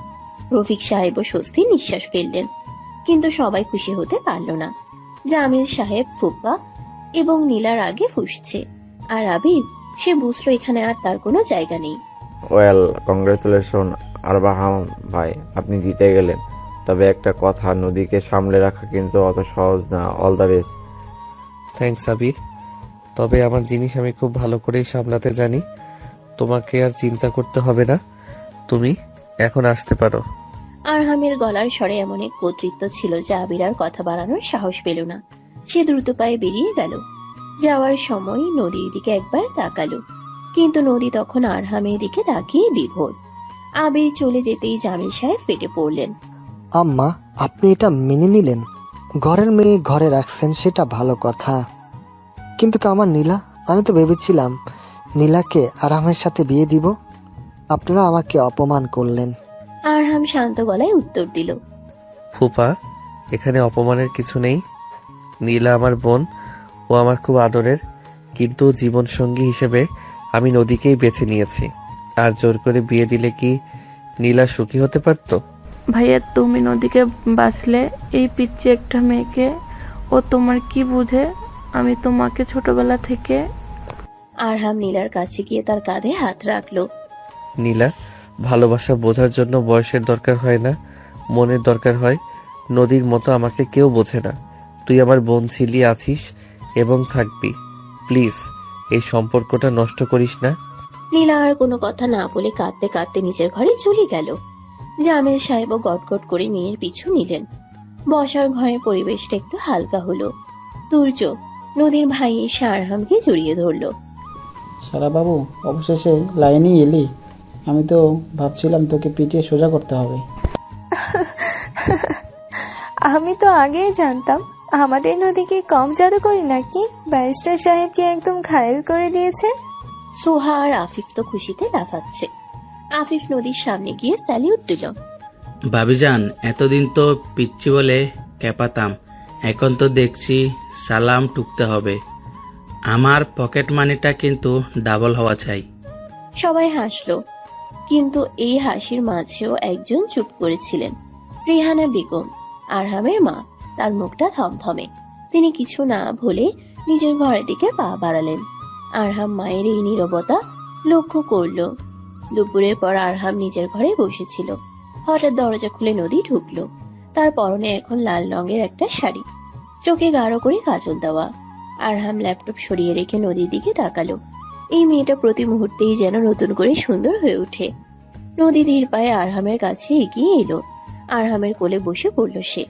রফিক সাহেবও স্বস্তির নিঃশ্বাস ফেললেন, কিন্তু সবাই খুশি হতে পারল না। জামিল সাহেব, ফুপ্পা এবং নীলার আগে ফুঁসছে, আর আবির সে বুঝলো এখানে আর তার কোনো জায়গা নেই। ওয়েল, কংগ্রেচুলেশন আরবাহাম ভাই, আপনি জিতে গেলেন। তবে একটা কথা, নদীকে সামলে রাখা কিন্তু অত সহজ না। All the best. থ্যাঙ্কস আবির, তবে আমার জিনিস আমি খুব ভালো করেই সামলাতে জানি। তোমাকে আর চিন্তা করতে হবে না, তুমি এখন আসতে পারো। আরহামের গলার স্বরে এমন এক কর্তৃত্ব ছিল যে আবির আর কথা বাড়ানোর সাহস পেল না। সে দ্রুত পায়ে বেরিয়ে গেল। যাওয়ার সময় নদীর দিকে একবার তাকালো, কিন্তু নদী তখন আরহামের দিকে তাকিয়ে বিভোর। আবির চলে যেতেই জামিল সাহেব ফেটে পড়লেন। আম্মা, আপনি এটা মেনে নিলেন? ঘরের মেয়ে ঘরে রাখছেন, সেটা ভালো কথা, কিন্তু আমার নীলা, আমি তো ভেবেছিলাম নীলাকে আরামের সাথে বিয়ে দিব। আপনারা আমাকে অপমান করলেন। আরহাম শান্ত গলায় উত্তর দিল, ফুপা, এখানে অপমানের কিছু নেই। নীলা আমার বোন, ও আমার খুব আদরের, কিন্তু জীবন সঙ্গী হিসেবে আমি নদীকেই বেছে নিয়েছি। আর জোর করে বিয়ে দিলে কি নীলা সুখী হতে পারতো? ভাইয়া, তুমি নদীকে বাঁচলে, এই পিচ্ছি একটা মেয়েকে ও তোমার কি বুঝে? আমি তোমাকে ছোটবেলা থেকে। আরহাম নীলার কাছে গিয়ে তার কাঁধে হাত রাখলো। নীলা, ভালোবাসা বোঝার জন্য বয়সের দরকার হয় না, মনের দরকার হয়। নদীর মতো আমাকে কেউ বোঝে না। তুই আমার বোন ছিলি, আছিস এবং থাকবি। প্লিজ এই সম্পর্কটা নষ্ট করিস না। নীলা আর কোনো কথা না বলে কাঁদতে কাঁদতে নিজের ঘরে চলে গেল। জামিল সাহেবও গটগট করে মেয়ের পিছু নিলেন। বসার ঘরের পরিবেশটা একটু হালকা হলো। তুর্য, নদীর ভাই এসে আরহামকে জড়িয়ে ধরলো। সারা বাবু, অবশেষে লাইনই এলি। আমি তো ভাবছিলাম তোকে পিটিয়ে সোজা করতে হবে। আমি তো আগেই জানতাম আমাদের নদীকে কম জাদু করি নাকি, ব্যারিস্টার সাহেবকে একদম ঘায়েল করে দিয়েছে। সোহা আর আফিফ তো খুশিতে লাফাচ্ছে। আফিফ নদীর সামনে গিয়ে স্যালিউট দিল। ভাবিজান, এতদিন তো পিচ্ছি বলে ক্যাপাতাম, এখন তো দেখছি সালাম টুকতে হবে। আমার পকেট মানিটা কিন্তু ডাবল হওয়া চাই। সবাই হাসলো, কিন্তু এই হাসির মাঝেও একজন চুপ করেছিলেন। রিহানা বেগম, আরহামের মা। তার মুখটা থমথমে। তিনি কিছু না বলে নিজের ঘরের দিকে পা বাড়ালেন। আরহাম মায়ের এই নীরবতা লক্ষ্য করল। দুপুরের পর আরহাম নিজের ঘরে বসেছিল। হঠাৎ দরজা খুলে নদী ঢুকলো। তার পরনে এখন লাল রঙের একটা শাড়ি, চোখে গাঢ় করে কাজল দেওয়া। আরহাম ল্যাপটপ সরিয়ে রেখে নদীর দিকে তাকালো। এই মেয়েটা প্রতি মুহূর্তেই যেন নতুন করে সুন্দর হয়ে ওঠে। নদী ধীর পায়ে আরহামের কাছে এগিয়ে এলো। আরহামের কোলে বসে পড়ল সে,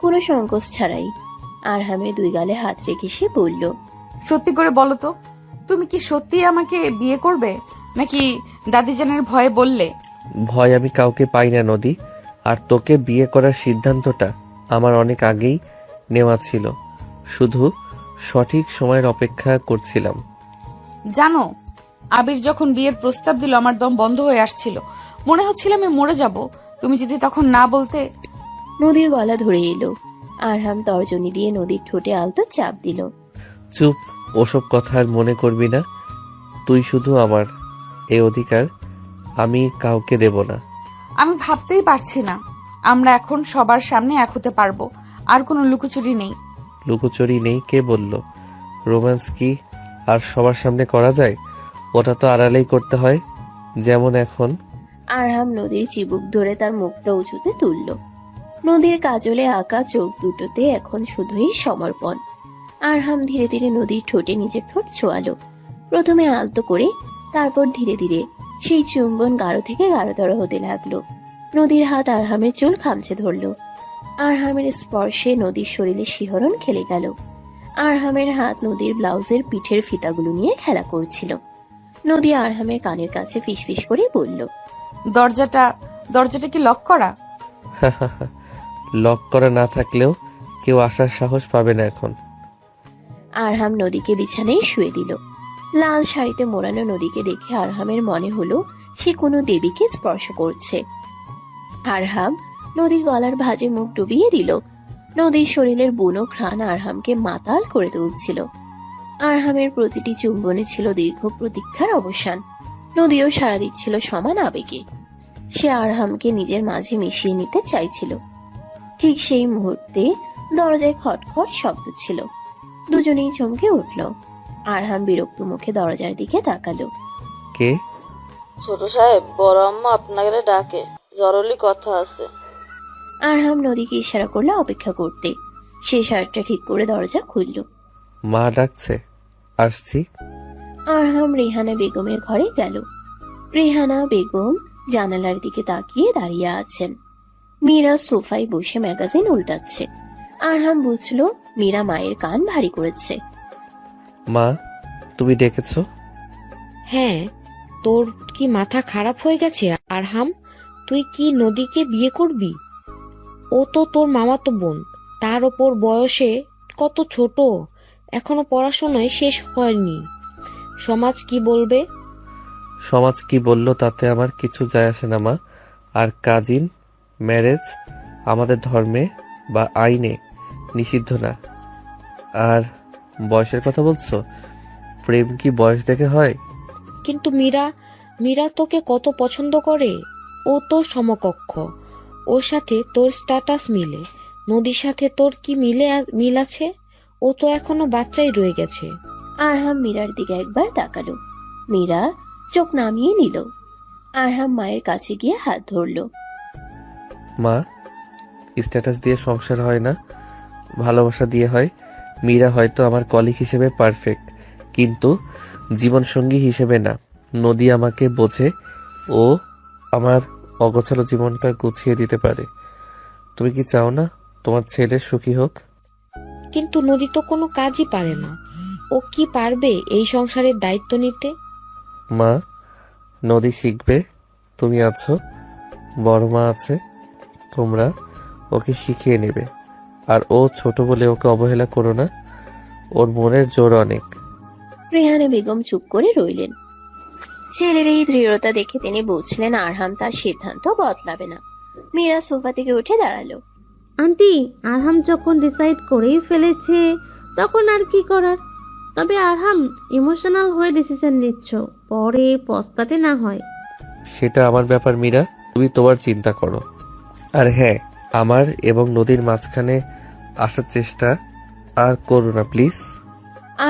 কোনো সংকোচ ছাড়াই। আরহামের দুই গালে হাত রেখে সে বলল, সত্যি করে বলো তো, তুমি কি সত্যি আমাকে বিয়ে করবে, নাকি দাদিজানের ভয়ে বললে? ভয় আমি কাউকে পাই না নদী, আর তোকে বিয়ে করার সিদ্ধান্তটা আমার অনেক আগেই নেওয়া ছিল। শুধু সঠিক সময়ের অপেক্ষা করছিলাম। জানো, আবির যখন বিয়ের প্রস্তাব দিল আমার দম বন্ধ হয়ে আসছিল। মনে হচ্ছিল আমি মরে যাব, তুমি যদি তখন না বলতে। নদীর গলা ধরে এলো। আরহাম তর্জনী দিয়ে নদীর ঠোঁটে আলতো চাপ দিল। চুপ, ওসব কথা আর মনে করবি না। তুই শুধু আমার, এই অধিকার আমি কাউকে দেব না। আমি ভাবতেই পারছি না আমরা এখন সবার সামনে এক হতে পারবো। আর কোনো লুকোচুরি নেই। লুকোচুরি নেই কে বলল? রোম্যান্স কি আর সবার সামনে করা যায়? ওটা তো আড়ালেই করতে হয়, যেমন এখন। আরহাম নদীর চিবুক ধরে তার মুখটা উঁচুতে তুলল। নদীর কাজলে আঁকা চোখ দুটোতে এখন শুধুই সমর্পণ। আরহাম ধীরে ধীরে নদীর ঠোঁটে নিজের ঠোঁট ছোঁয়ালো। প্রথমে আলতো করে, তারপর ধীরে ধীরে সেই চুম্বন গাঢ় থেকে গাঢ়তর হতে লাগলো। নদীর হাত আরহামের চুল খামচে ধরল। আরহামের স্পর্শে নদীর শরীরে শিহরণ খেলে গেল। আরহামের হাত নদীর ব্লাউজের পিঠের ফিতাগুলো নিয়ে খেলা করছিল। নদী আরহামের কানের কাছে ফিসফিস করে বলল, দরজাটা কি লক করা? লক করা না থাকলেও কেউ আসার সাহস পাবে না এখন। আরহাম নদীকে বিছানায় শুয়ে দিল। লাল শাড়িতে মোড়ানো নদীকে দেখে আরহামের মনে হলো সে কোনো দেবীকে স্পর্শ করছে। আরহাম নদীর গলার ভাঁজে মুখ ডুবিয়ে দিল। নদীর শরীরের বুনো ঘ্রাণ আরহামকে মাতাল করে তুলছিল। আরহামের প্রতিটি চুম্বনে ছিল দীর্ঘ প্রতীক্ষার অবসান। নদীও সাড়া দিচ্ছিল সমান আবেগে। সে আরহামকে নিজের মাঝে মিশিয়ে নিতে চাইছিল। ঠিক সেই মুহূর্তে দরজায় খটখট শব্দ ছিল। দুজনেই চমকে উঠল। আরহাম বিরক্ত মুখে দরজার দিকে তাকালো। কে? ছোট সাহেব, বড় আম্মা আপনাকে ডাকে, জরুরি কথা আছে। আরহাম নদীকে ইশারা করলো অপেক্ষা করতে। সে শার্টটা ঠিক করে দরজা খুলল। মা ডাকছে, আসছি। আরহাম রেহানা বেগমের ঘরে গেল। রেহানা বেগম জানালার দিকে তাকিয়ে দাঁড়িয়ে আছেন। মীরা সোফায় বসে ম্যাগাজিন উল্টাচ্ছে। আরহাম বুঝলো মীরা মায়ের কান ভারী করেছে। মা, তুমি ডেকেছো? হ্যাঁ, তোর কি মাথা খারাপ হয়ে গেছে আরহাম? তুই কি নদীকে বিয়ে করবি? ও তো তোর মামাতো বোন, তার ওপর বয়সে কত ছোট, এখনো পড়াশোনায় শেষ হয়নি। সমাজ কি বলবে? সমাজ কি বললো তাতে আমার কিছু যায় আসে না মা। আর কাজিন ম্যারেজ আমাদের ধর্মে বা আইনে নিষিদ্ধ না। আর বয়সের কথা বলছো? প্রেম কি বয়স দেখে হয়? কিন্তু মীরা তোকে কত পছন্দ করে। ও তোর সমকক্ষ, ওর সাথে তোর স্ট্যাটাস মিলে। নদীর সাথে তোর কি মিল আছে? ও তো এখনো বাচ্চাই রয়ে গেছে। আরহাম মীরার দিকে একবার তাকালো। মীরা চোখ নামিয়ে নিল। আরহাম মায়ের কাছে গিয়ে হাত ধরল। মা, স্ট্যাটাস দিয়ে সংসার হয় না, ভালোবাসা দিয়ে হয়। মীরা হয়তো আমার কলিগ হিসেবে পারফেক্ট, কিন্তু জীবনসঙ্গী হিসেবে না। নদী আমাকে বোঝে, ও আমার অগোছালো জীবনটা গুছিয়ে দিতে পারে। তুমি কি চাও না তোমার ছেলে সুখী হোক? কিন্তু নদী তো কোনো কাজই পারে না। ও কি পারবে এই সংসারের দায়িত্ব নিতে? মা, নদী শিখবে, তুমি আছো, বড় মা আছে, তোমরা ওকে শিখিয়ে নেবে। আর ও ছোট বলে ওকে অবহেলা করো না, ওর মনের জোর অনেক। রেহানা বেগম চুপ করে রইলেন। ছেলের এই দৃঢ়তা দেখে তিনি বুঝলেন আরহাম তার সিদ্ধান্ত বদলাবে না। মীরা সোফা থেকে উঠে দাঁড়ালো। আন্টি, আরহাম যখন ডিসাইড করেই ফেলেছে তখন আর কি করার। তবে আরহাম ইমোশনাল হয়ে ডিসিশন নিচ্ছ, পরে পস্তাতে না হয়। সেটা আমার ব্যাপার মীরা, তুমি তোমার চিন্তা করো। আর হ্যাঁ, আমার এবং নদীর মাঝখানে আসার চেষ্টা আর করো না প্লিজ।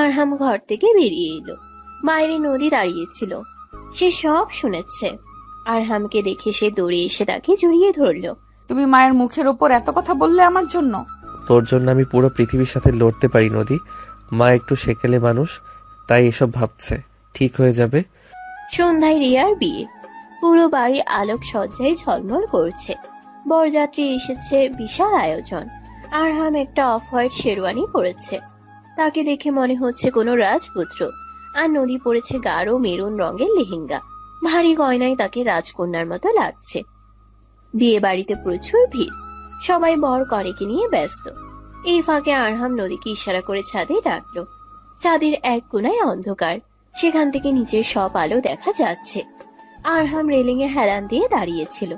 আরহাম ঘর থেকে বেরিয়ে এলো। বাইরে নদী দাঁড়িয়েছিল। সে সব শুনেছে। আরহামকে দেখে সে দৌড়ে এসে তাকে জড়িয়ে ধরলো। তুমি মায়ের মুখের ওপর এত কথা বললে আমার জন্য? তোর জন্য আমি পুরো পৃথিবীর সাথে লড়তে পারি নদী। মা একটু সেকেলে মানুষ, তাই এসব ভাবছে। ঠিক হয়ে যাবে। সন্ধ্যায় রিয়ার বিয়ে। পুরো বাড়ি আলোক সজ্জায় ঝলমল করছে। বরযাত্রী এসেছে, বিশাল আয়োজন। আরহাম একটা অফ হোয়াইট শেরওয়ানি পরেছে। তাকে দেখে মনে হচ্ছে কোনো রাজপুত্র। আর নদী পরেছে গাঢ় মেরুন রঙের লেহেঙ্গা। ভারী গয়নায় তাকে রাজকন্যার মতো লাগছে। বিয়ে বাড়িতে প্রচুর ভিড়। সবাই বর কনেকে নিয়ে ব্যস্ত। এই ফাঁকে আরহাম নদীকে ইশারা করে ছাদে ডাকলো। ছাদের এক কোণায় অন্ধকার, সেখান থেকে নিচের সব আলো দেখা যাচ্ছে। আরহাম রেলিং এ হেলান দিয়ে দাঁড়িয়েছিল।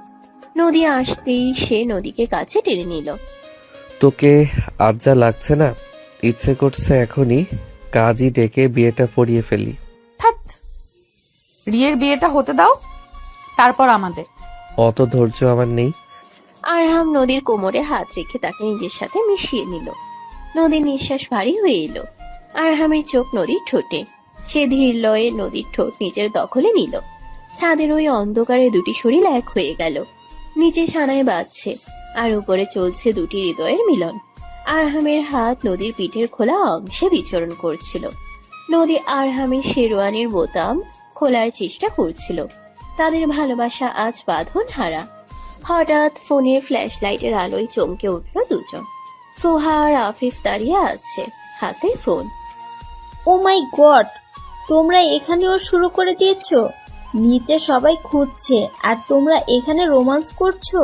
নদী আসতেই সে নদীকে কাছে টেনে নিল। তোকে আজ যা লাগছে না, ইচ্ছে করছে এখনই কাজই ডেকে বিয়েটা পড়িয়ে ফেলি। থাক, রিয়ের বিয়েটা হতে দাও, তারপর আমাদের। অত ধৈর্য আমার নেই। আরহাম নদীর কোমরে হাত রেখে তাকে নিজের সাথে মিশিয়ে নিল। নদীর নিঃশ্বাস ভারী হয়ে এলো। আরহামের চোখ নদীর ঠোঁটে। সে ধীর লয়ে নদীর ঠোঁট নিজের দখলে নিল। ছাদের ওই অন্ধকারে দুটি শরীর এক হয়ে গেল। নিচে ছানায় বাজছে, আর উপরে চলছে দুটি হৃদয়ের মিলন। আরহামের হাত নদীর পিঠের খোলা অংশে বিচরণ করছিল। নদী আরহামের শেরওয়ানির বোতাম খোলার চেষ্টা করছিল। তাদের ভালোবাসা আজ বাঁধন হারা। হঠাৎ ফোনের ফ্ল্যাশ লাইটের আলোয় চমকে উঠল দুজন। সোহা আর আফিফ দাঁড়িয়ে আছে, হাতে ফোন। ও মাই গড, তোমরা এখানেও শুরু করে দিয়েছো? নিচে সবাই খুঁজছে আর তোমরা এখানে রোমান্স করছো?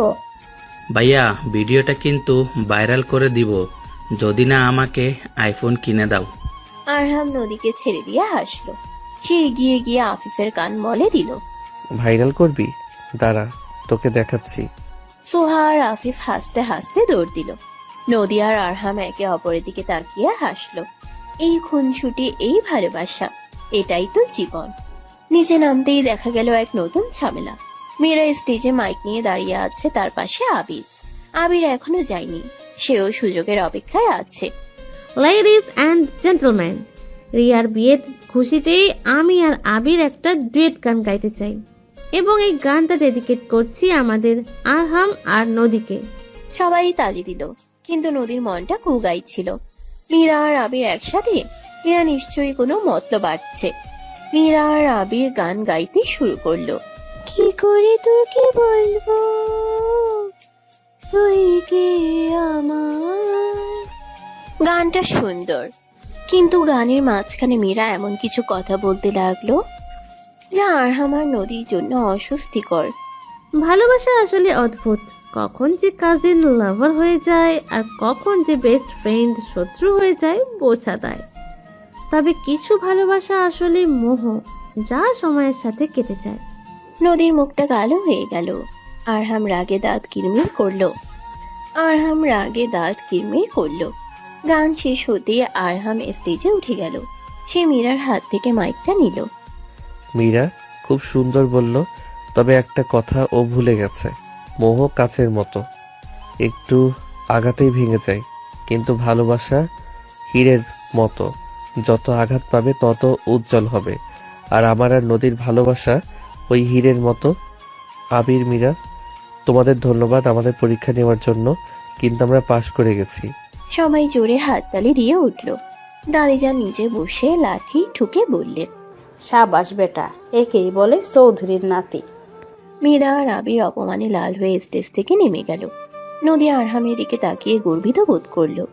ভাইয়া, ভিডিওটা কিন্তু ভাইরাল করে দিব যদি না আমাকে আইফোন কিনে দাও। আরহাম নদীকে ছেড়ে দিয়ে হাসলো। সে এগিয়ে গিয়ে আফিফের কান মলে দিল। ভাইরাল করবি? দাঁড়া, তোকে দেখাচ্ছি। সোহা আর আফিফ হাসতে হাসতে দৌড় দিল। নদী আর আরহাম একে অপরের দিকে তাকিয়ে হাসলো। এই খুনসুটি, এই ভালোবাসা, এটাই তো জীবন। নিচে নামতেই দেখা গেল এক নতুন ঝামেলা। মীরা স্টেজে মাইক নিয়ে দাঁড়িয়ে আছে, তার পাশে আবির। আবির এখনো যায়নি, সেও সুযোগের অপেক্ষায় আছে। লেডিজ অ্যান্ড জেন্টলম্যান, রিয়ার বিয়ের খুশিতে আমি আর আবির একটা ডুয়েট গান গাইতে চাই, এবং এই গানটা ডেডিকেট করছি আমাদের আরহাম আর নদীকে। সবাই তালি দিল, কিন্তু নদীর মনটা কুগাইছিল। মীরা আর আবির একসাথে, মীরা নিশ্চয়ই কোনো মতলব আসছে। মীরা আর আবির গান গাইতে শুরু করলো। কি করে তোকে বলবো তুই কে আমার। গানটা সুন্দর, কিন্তু গানের মাঝখানে মীরা এমন কিছু কথা বলতে লাগলো যা আরহাম আর নদীর জন্য অস্বস্তিকর। ভালোবাসা আসলে অদ্ভুত, কখন যে কাজিন লাভার হয়ে যায় আর কখন যে বেস্ট ফ্রেন্ড শত্রু হয়ে যায় বোঝা দেয়। তবে কিছু ভালোবাসা আসলে মোহ, যা সময়ের সাথে কেটে যায়। নদীর মুখটা কালো হয়ে গেল। আরহাম রাগে দাঁত কিরমির করলো। গান শেষ হতে আরহাম স্টেজে উঠে গেল। সে মীরার হাত থেকে মাইকটা নিল। মীরা খুব সুন্দর বলল, তবে একটা কথা ও ভুলে গেছে। মোহ কাচের মতো, একটু আঘাতেই ভেঙে যায়, কিন্তু ভালোবাসা হীরের মতো, যত আঘাত পাবে তত উজ্জ্বল হবে। আর আমার আর নদীর ভালোবাসা ওই হীরের মতো। আবির, মীরা, তোমাদের ধন্যবাদ আমাদের পরীক্ষা নেওয়ার জন্য, কিন্তু আমরা পাশ করে গেছি। সবাই জোরে হাততালি দিয়ে উঠল। দাদিজান নিচে বসে লাঠি ঠুকে বললেন, সাবাস বেটা, একেই বলে চৌধুরীর নাতি। মীরা আর আবির অপমানে লাল হয়ে স্টেজ থেকে নেমে গেল। নদী আরহামের দিকে তাকিয়ে গর্বিত বোধ করলো।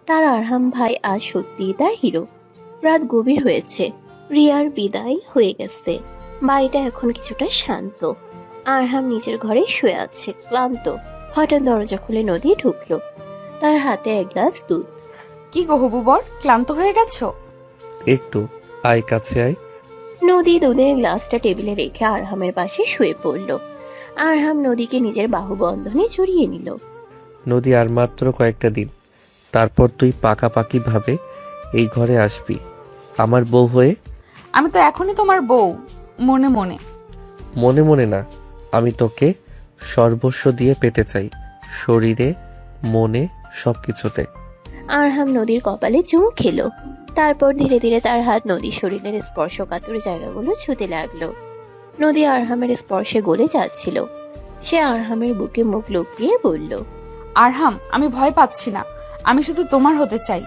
তার আরহাম ভাই আজ সত্যিই তার হিরো। রাত গভীর হয়েছে, রিয়ার বিদায় হয়ে গেছে। বাড়িটা এখন কিছুটা শান্ত। আরহাম নিজের ঘরে শুয়ে আছে, ক্লান্ত। হঠাৎ দরজা খুলে নদী ঢুকলো, তার হাতে এক গ্লাস দুধ। কি গো হবু বর, ক্লান্ত হয়ে গেছো? একটু আয়, কাছে আয়। নদী দুধের গ্লাসটা টেবিলে রেখে আরহামের পাশে শুয়ে পড়ল। আরহাম নদীকে নিজের বাহুবন্ধনে জড়িয়ে নিল। নদী, আর মাত্র কয়েকটা দিন, তারপর তুই পাকাপাকি ভাবে এই ঘরে আসবি আমার বউ হয়ে। আমি তো এখনই তোমার বউ, মনে মনে। মনে মনে না, আমি তোকে সর্বস্ব দিয়ে পেতে চাই, শরীরে, মনে, সবকিছুতে। আরহাম নদীর কপালে চুমু খেলো। তারপর ধীরে ধীরে তার হাত নদীর শরীরের স্পর্শকাতর জায়গাগুলো ছুঁতে লাগলো। নদী আরহামের স্পর্শে গলে যাচ্ছিল। সে আরহামের বুকে মুখ লুকিয়ে বলল, আরহাম, আমি ভয় পাচ্ছি না, আমি শুধু তোমার হতে চাই।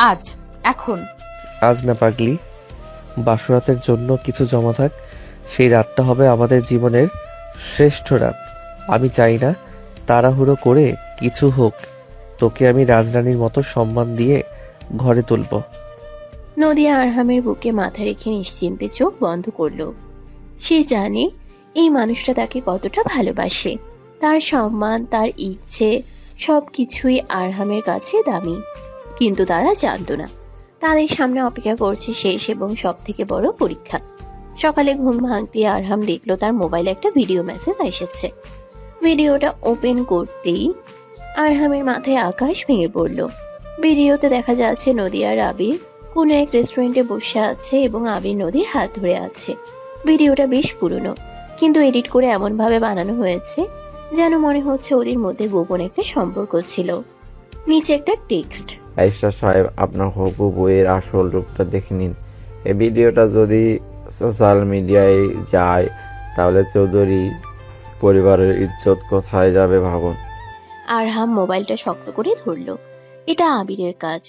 আজ, এখন। আজ না পাগলি, বাসরাতের জন্য কিছু জমা থাক। সেই রাতটা হবে আমাদের জীবনের শ্রেষ্ঠ রাত। আমি চাই না তাড়াহুড়ো করে কিছু হোক, তোকে আমি রাজরানীর মতো সম্মান দিয়ে ঘরে তুলব। নদী আরহামের বুকে মাথা রেখে নিশ্চিন্তে চোখ বন্ধ করলো। সে জানে এই মানুষটা তাকে কতটা ভালোবাসে। তার সম্মান, তার ইচ্ছে, সবকিছুই আরহামের কাছে দামি। কিন্তু তারা জানতো না তাদের সামনে অপেক্ষা করছে শেষ এবং সব থেকে বড় পরীক্ষা। সকালে ঘুম ভাঙতে আরহাম দেখলো তার মোবাইলে একটা ভিডিও মেসেজ এসেছে। ভিডিওটা ওপেন করতেই আরহামের মাথায় আকাশ ভেঙে পড়ল। ভিডিওতে দেখা যাচ্ছে নদী আর আবির কোনো এক রেস্টুরেন্টে বসে আছে এবং আবির নদীর হাত ধরে আছে। ভিডিওটা বেশ পুরনো, কিন্তু এডিট করে এমন ভাবে বানানো হয়েছে যেন মনে হচ্ছে ওদের মধ্যে গোপন একটা সম্পর্ক ছিল। নিচে একটা টেক্সট, আয়েশা সাহেব, আপনার হবু বইয়ের আসল রূপটা দেখে নিন। এই ভিডিওটা যদি সোশ্যাল মিডিয়ায় যায় তাহলে চৌধুরী পরিবারের ইজ্জত কোথায় যাবে ভাবুন। আরহাম মোবাইলটা শক্ত করে ধরলো। এটা আবিরের কাজ,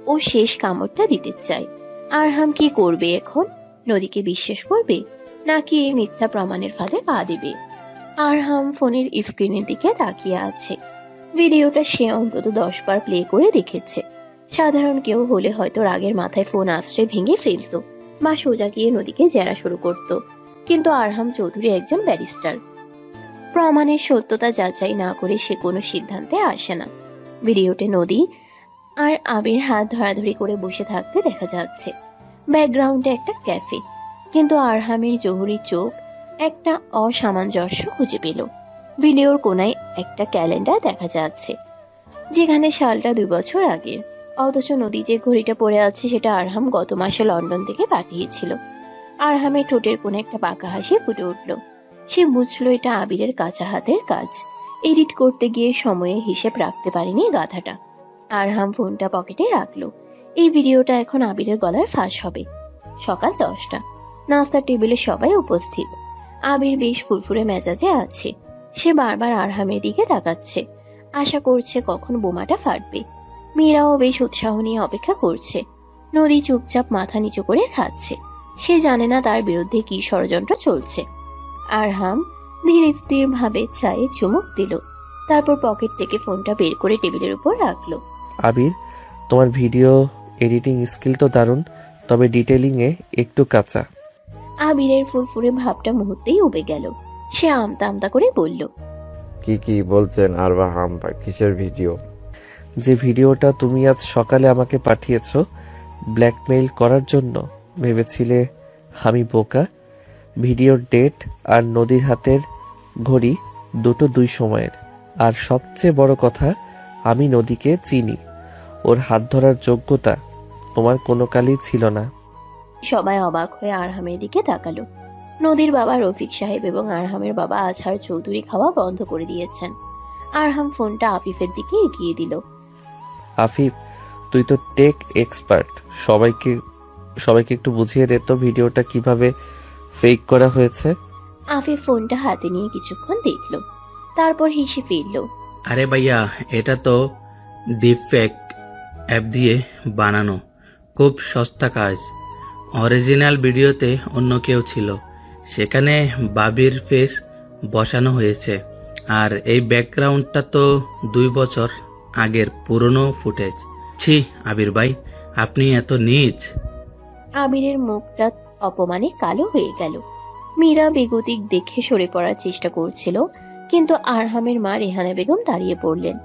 ও শেষ কামড়টা দিতে চায়। আরহাম কি করবে এখন? নদীকে বিশ্বাস করবে নাকি এই মিথ্যা প্রমাণের ফাঁদে পা দেবে? আরহাম ফোনের স্ক্রিনের দিকে তাকিয়ে আছে। ভিডিওটা সে অন্তত 10 বার প্লে করে দেখেছে। সাধারণ কেউ হলে হয়তো রাগের মাথায় ফোন আশ্রয় ভেঙে ফেলতো বা সোজা গিয়ে নদীকে জেরা শুরু করত, কিন্তু আরহাম চৌধুরী একজন ব্যারিস্টার। প্রমাণের সত্যতা যাচাই না করে সে কোনো সিদ্ধান্তে আসে না। ভিডিওতে নদী আর আবির হাত ধরাধরি করে বসে থাকতে দেখা যাচ্ছে। ব্যাকগ্রাউন্ডে একটা ক্যাফে, কিন্তু আরহামের জহুরি চোখ একটা অসামঞ্জস্য খুঁজে পেল। ভিডিওর কোনায় একটা ক্যালেন্ডার দেখা যাচ্ছে, যেখানে সালটা 2 বছর আগের। অথচ নদী যে ঘড়িটা পরে আছে সেটা আরহাম গত মাসে লন্ডন থেকে পাঠিয়েছিল। আরহামের ঠোঁটের কোণে একটা বাঁকা হাসি ফুটে উঠল। সে বুঝলো এটা আবিরের কাঁচা হাতের কাজ। এডিট করতে গিয়ে সময়ের হিসেব রাখতে পারেনি গাধাটা। আরহাম ফোনটা পকেটে রাখলো। এই ভিডিওটা এখন আবিরের গলার ফাঁস হবে। সকাল 10টা, নাস্তার টেবিলে সবাই উপস্থিত। আবির বেশ ফুরফুরে মেজাজে আছে। সে বারবার আরহামের দিকে তাকাচ্ছে, আশা করছে কখন বোমাটা ফাটবে। মীরাও বেশ উৎসাহ নিয়ে অপেক্ষা করছে। নদী চুপচাপ মাথা নিচু করে খাচ্ছে। সে জানে না তার বিরুদ্ধে কি ষড়যন্ত্র চলছে। আরহাম ধীরে স্থির ভাবে চায়ে চুমুক দিল, তারপর পকেট থেকে ফোনটা বের করে টেবিলের উপর রাখলো। আবির, তোমার ভিডিও এডিটিং স্কিল তো দারুণ, তবে ডিটেলিং এ একটু কাঁচা। আবিরের ফুরফুরে ভাবটা মুহূর্তেই উবে গেল। সে আমতা আমতা করে বলল, কি বলছেন আরহাম ভাই? কিসের ভিডিও? যে ভিডিওটা তুমি আজ সকালে আমাকে পাঠিয়েছো ব্ল্যাকমেইল করার জন্য। ভেবেছিলে আমি বোকা? ভিডিওর ডেট আর নদীর হাতের ঘড়ি দুটো 2 সময়ের। আর সবচেয়ে বড় কথা, আমি নদীকে চিনি। ওর হাত ধরার যোগ্যতা তোমার কোনো কালই ছিল না। সবাই অবাক হয়ে আরহামের দিকে তাকালো। নদীর বাবা রফিক সাহেব এবং আরহামের বাবা আজহার চৌধুরী খাওয়া বন্ধ করে দিয়েছেন। আরহাম ফোনটা আফিফের দিকে এগিয়ে দিল। আফিফ, তুই তো টেক এক্সপার্ট, সবাইকে একটু বুঝিয়ে দে তো ভিডিওটা কিভাবে ফেক করা হয়েছে। আফিফ ফোনটা হাতে নিয়ে কিছুক্ষণ দেখলো, তারপর হেসে ফেলল। আরে ভাইয়া, এটা তো ডিপফেক অ্যাপ দিয়ে বানানো, খুব সস্তা কাজ। অরিজিনাল ভিডিওতে অন্য কেউ ছিল, সেখানে বাবির ফেস বসানো হয়েছে। আর এই ব্যাকগ্রাউন্ডটা তো 2 বছর আগের পুরনো ফুটেজ। ছি আবির ভাই, আপনি এত নীচ। আবিরের মুখটা অপমানে কালো হয়ে গেল। মীরা বেগতিক দেখে সরে পড়ার চেষ্টা করছিল, কিন্তু আরহামের মা রেহানা বেগম দাঁড়িয়ে পড়লেন।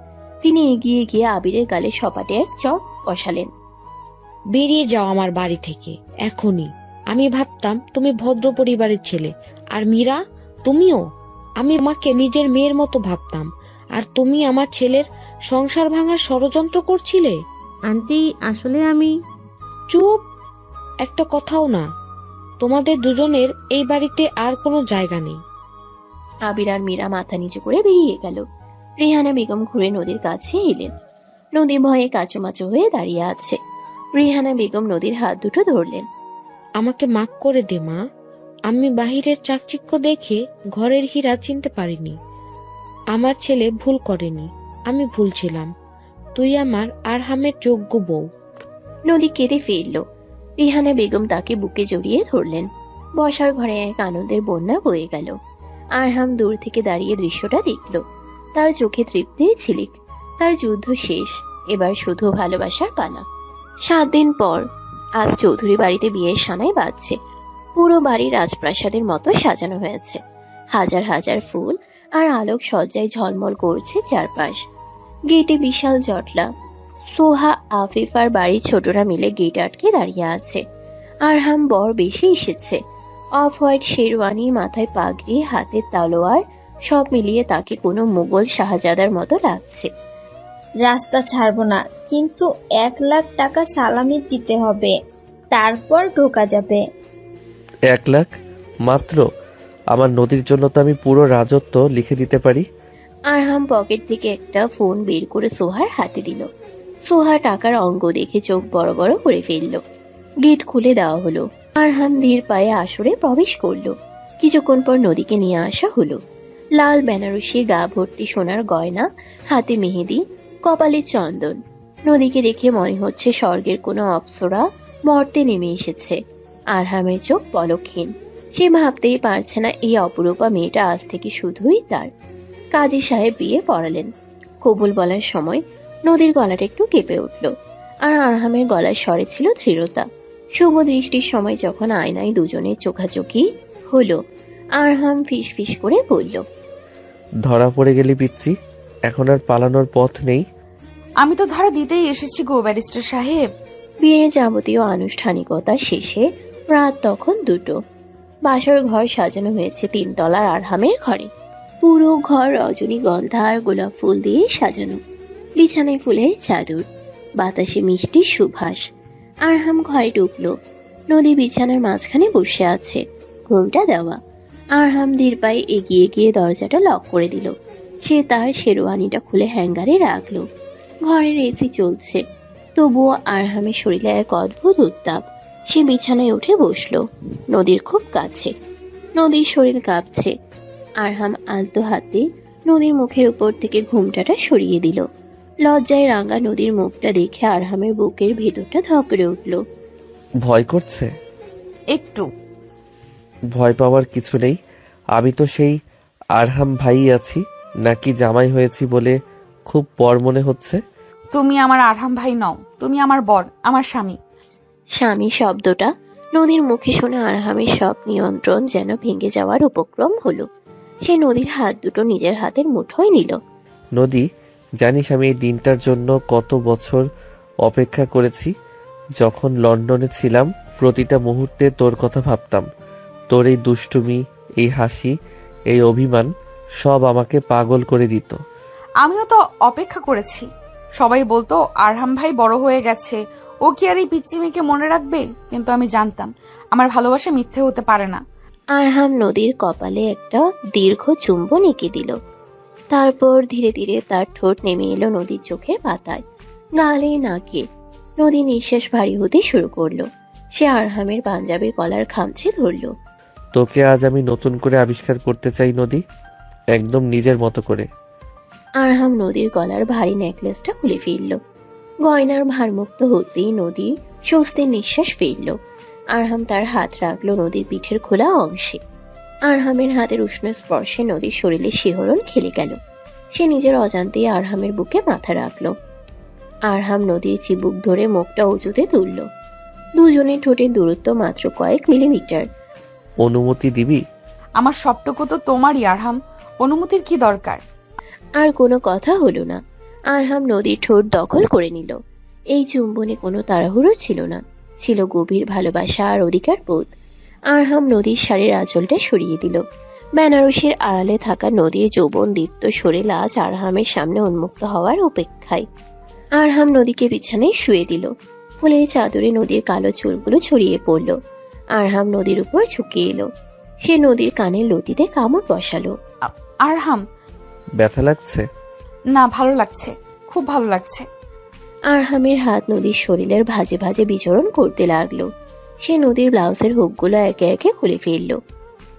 তিনি এগিয়ে গিয়ে আবিরের গালে সপাটে এক চড় বসালেন। বেরিয়ে যাও আমার বাড়ি থেকে এখনই। আমি ভাবতাম তুমি ভদ্র পরিবারের ছেলে, আর মীরা তুমিও। আমি মাকে নিজের মেয়ের মতো ভাবতাম, আর তুমি আমার ছেলের সংসার ভাঙার ষড়যন্ত্র করছিলে। আন্টি, আসলে আমি। চুপ, একটা কথাও না। তোমাদের দুজনের এই বাড়িতে আর কোনো জায়গা নেই। আবির আর মীরা মাথা নিচু করে বেরিয়ে গেল। রেহানা বেগম ঘুরে নদীর কাছে এলেন। নদী ভয়ে কাচুমাচু হয়ে দাঁড়িয়ে আছে। রেহানা বেগম নদীর হাত দুটো ধরলেন। আমাকে মাফ করে দে মা, আমি বাহিরের চাকচিক্য দেখে ঘরের হীরা চিনতে পারিনি। আমার ছেলে ভুল করেনি, আমি ভুল ছিলাম। তুই আমার আরহামের যোগ্য বউ। নদী কেঁদে ফেলল। রেহানা বেগম তাকে বুকে জড়িয়ে ধরলেন। বসার ঘরে এক আনন্দের বন্যা বয়ে গেল। আরহাম দূর থেকে দাঁড়িয়ে দৃশ্যটা দেখল। তার চোখে তৃপ্তির ঝিলিক। তার যুদ্ধ শেষ, এবার শুধু ভালোবাসার পালা। 7 দিন পর আজ চৌধুরী বাড়িতে বিয়ের সানাই বাজছে। পুরো বাড়ি রাজপ্রাসাদের মতো সাজানো হয়েছে। হাজার হাজার ফুল আর আলোক সজ্জায় ঝলমল করছে চারপাশ। গেটে বিশাল জটলা। সোহা, আফিফার বাড়ির ছোটরা মিলে গেট আটকে দাঁড়িয়ে আছে। আরহাম বর বেশি এসেছে। অফ হোয়াইট শেরওয়ানি, মাথায় পাগড়ি, হাতে তলোয়ার, সব মিলিয়ে তাকে কোনো মুঘল শাহজাদার মতো লাগছে। রাস্তা ছাড়বো না, কিন্তু 1 লাখ টাকা সালামি দিতে হবে, তারপর ঢোকা যাবে। 1 লাখ মাত্র? আমার নদীর জন্য তো আমি পুরো রাজত্ব লিখে দিতে পারি। আরহাম পকেট থেকে একটা ফোন বের করে সোহার হাতে দিল। সোহা টাকার অঙ্ক দেখে চোখ বড় বড় করে ফেলল। গেট খুলে দেওয়া হলো। আরহাম ধীর পায়ে আসরে প্রবেশ করলো। কিছুক্ষণ পর নদীকে নিয়ে আসা হলো। লাল বেনারসি, গা ভর্তি সোনার গয়না, হাতে মেহেদি, কপালে চন্দন। নদীকে দেখে মনে হচ্ছে স্বর্গের কোনো অপ্সরা মর্তে নেমে এসেছে। আরহামের চোখ পলকহীন। সে ভাবতেই পারছে না এই অপরূপা মেয়েটা আজ থেকে শুধুই তার। কাজী সাহেব বিয়ে পড়ালেন। কবুল বলার সময় নদীর গলাটা একটু কেঁপে উঠল, আর আরহামের গলার স্বরে ছিল দৃঢ়তা। শুভ দৃষ্টির সময় যখন আয়নায় দুজনের চোখাচোখি হলো, আরহাম ফিস ফিস করে বলল, ধরা পড়ে গেলি পিচ্ছি, এখন আর পালানোর পথ নেই। আমি তো ধরা দিতেই এসেছি গো ব্যারিস্টার সাহেব। বিয়ের যাবতীয় আনুষ্ঠানিকতা শেষে রাত তখন 2টো। বাসর ঘর সাজানো হয়েছে 3 তলার আরহামের ঘরে। পুরো ঘর রজনীগন্ধা আর গোলাপ ফুল দিয়ে সাজানো। বিছানায় ফুলের চাদর, বাতাসে মিষ্টি সুবাস। আরহাম ঘরে ঢুকলো। নদী বিছানার মাঝখানে বসে আছে, ঘুমটা দেওয়া। আরহাম ধীর পায়ে এগিয়ে গিয়ে দরজাটা লক করে দিল। সে তার শেরওয়ানিটা খুলে হ্যাঙ্গারে রাখলো। ঘরের এসি চলছে, তবুও আরহামের শরীরে এক অদ্ভুত উত্তাপ। সে বিছানায় উঠে বসলো, নদীর খুব কাছে। নদীর শরীর কাঁপছে। আরহাম আলতো হাতে নদীর মুখের উপর থেকে ঘুমটাটা সরিয়ে দিল। লজ্জায় রাঙা নদীর মুখটা দেখে আরহামের বুকের ভেতরটা ধকরে উঠল। ভয় করছে? একটু। ভয় পাওয়ার কিছু নেই। আমি তো সেই আরহাম ভাই আছি, নাকি জামাই হয়েছি বলে খুব পর মনে হচ্ছে? তুমি আমার আরহাম ভাই নও, তুমি আমার বর, আমার স্বামী। স্বামী শব্দটা নদীর মুখে শুনে আরহামের সব নিয়ন্ত্রণ যেন ভেঙে যাওয়ার উপক্রম হলো। সে নদীর হাত দুটো নিজের হাতের মুঠোয় নিল। নদী, জানিস আমি এই দিনটার জন্য কত বছর অপেক্ষা করেছি? যখন লন্ডনে ছিলাম প্রতিটা মুহূর্তে তোর কথা ভাবতাম। তোর এই দুষ্টুমি, এই হাসি, এই অভিমান সব আমাকে পাগল করে দিত। আমিও তো অপেক্ষা করেছি। সবাই বলতো আরহাম ভাই বড় হয়ে গেছে, ও কি আর এই পিচ্চি মেয়েকে মনে রাখবে? কিন্তু আমি জানতাম আমার ভালোবাসা মিথ্যে হতে পারে না। আরহাম নদীর কপালে একটা দীর্ঘ চুম্বন এঁকে দিল। তারপর ধীরে ধীরে তার ঠোঁট নেমে এলো নদীর চোখের পাতায়, গালে, নাকে। নদী নিঃশ্বাস ভারী হতে শুরু করলো। সে আরহামের পাঞ্জাবির কলার খামচে ধরলো। তোকে আজ আমি নতুন করে আবিষ্কার করতে চাই নদী, একদম নিজের মতো করে। আরহাম নদীর গলার ভারী নেকলেসটা খুলে ফেলল। গয়নার ভারমুক্ত হতেই নদী স্বস্তির নিঃশ্বাস ফেলল। আরহাম তার হাত রাখলো নদীর পিঠের খোলা অংশে। আরহামের হাতের উষ্ণ স্পর্শে নদীর শরীরে শিহরণ খেলে গেল। সে নিজের অজান্তেই আরহামের বুকে মাথা রাখলো। আরহাম নদীর চিবুক ধরে মুখটা উঁচুতে তুলল। দুজনের ঠোঁটের দূরত্ব মাত্র কয়েক মিলিমিটার। অনুমতি দিবি? আমার সবটুকু তো তোমারই আরহাম, অনুমতির কি দরকার? আর কোনো কথা হলো না। আরহাম নদীর ঠোঁট দখল করে নিল। এই চুম্বনে কোনো তাড়াহুড়ো ছিল না, ছিল গভীর ভালোবাসা আর অধিকার বোধ। আরহাম নদীর শাড়ির আঁচলটা সরিয়ে দিল। বেনারসির আড়ালে থাকা নদীর যৌবন দীপ্ত শরীর আজ আরহামের সামনে উন্মুক্ত হওয়ার অপেক্ষায়। আরহাম নদীকে বিছানায় শুয়ে দিল। ফুলের চাদরে নদীর কালো চুলগুলো ছড়িয়ে পড়ল। আরহাম নদীর উপর ঝুঁকে এলো। সে নদীর কানের লতিতে কামড় বসালো। আরহাম, ব্যথা লাগছে? না, ভালো লাগছে, খুব ভালো লাগছে। আরহামের হাত নদীর শরীরের ভাঁজে ভাঁজে বিচরণ করতে লাগলো। সে নদীর ব্লাউজের হুকগুলো একে একে খুলে ফেলল।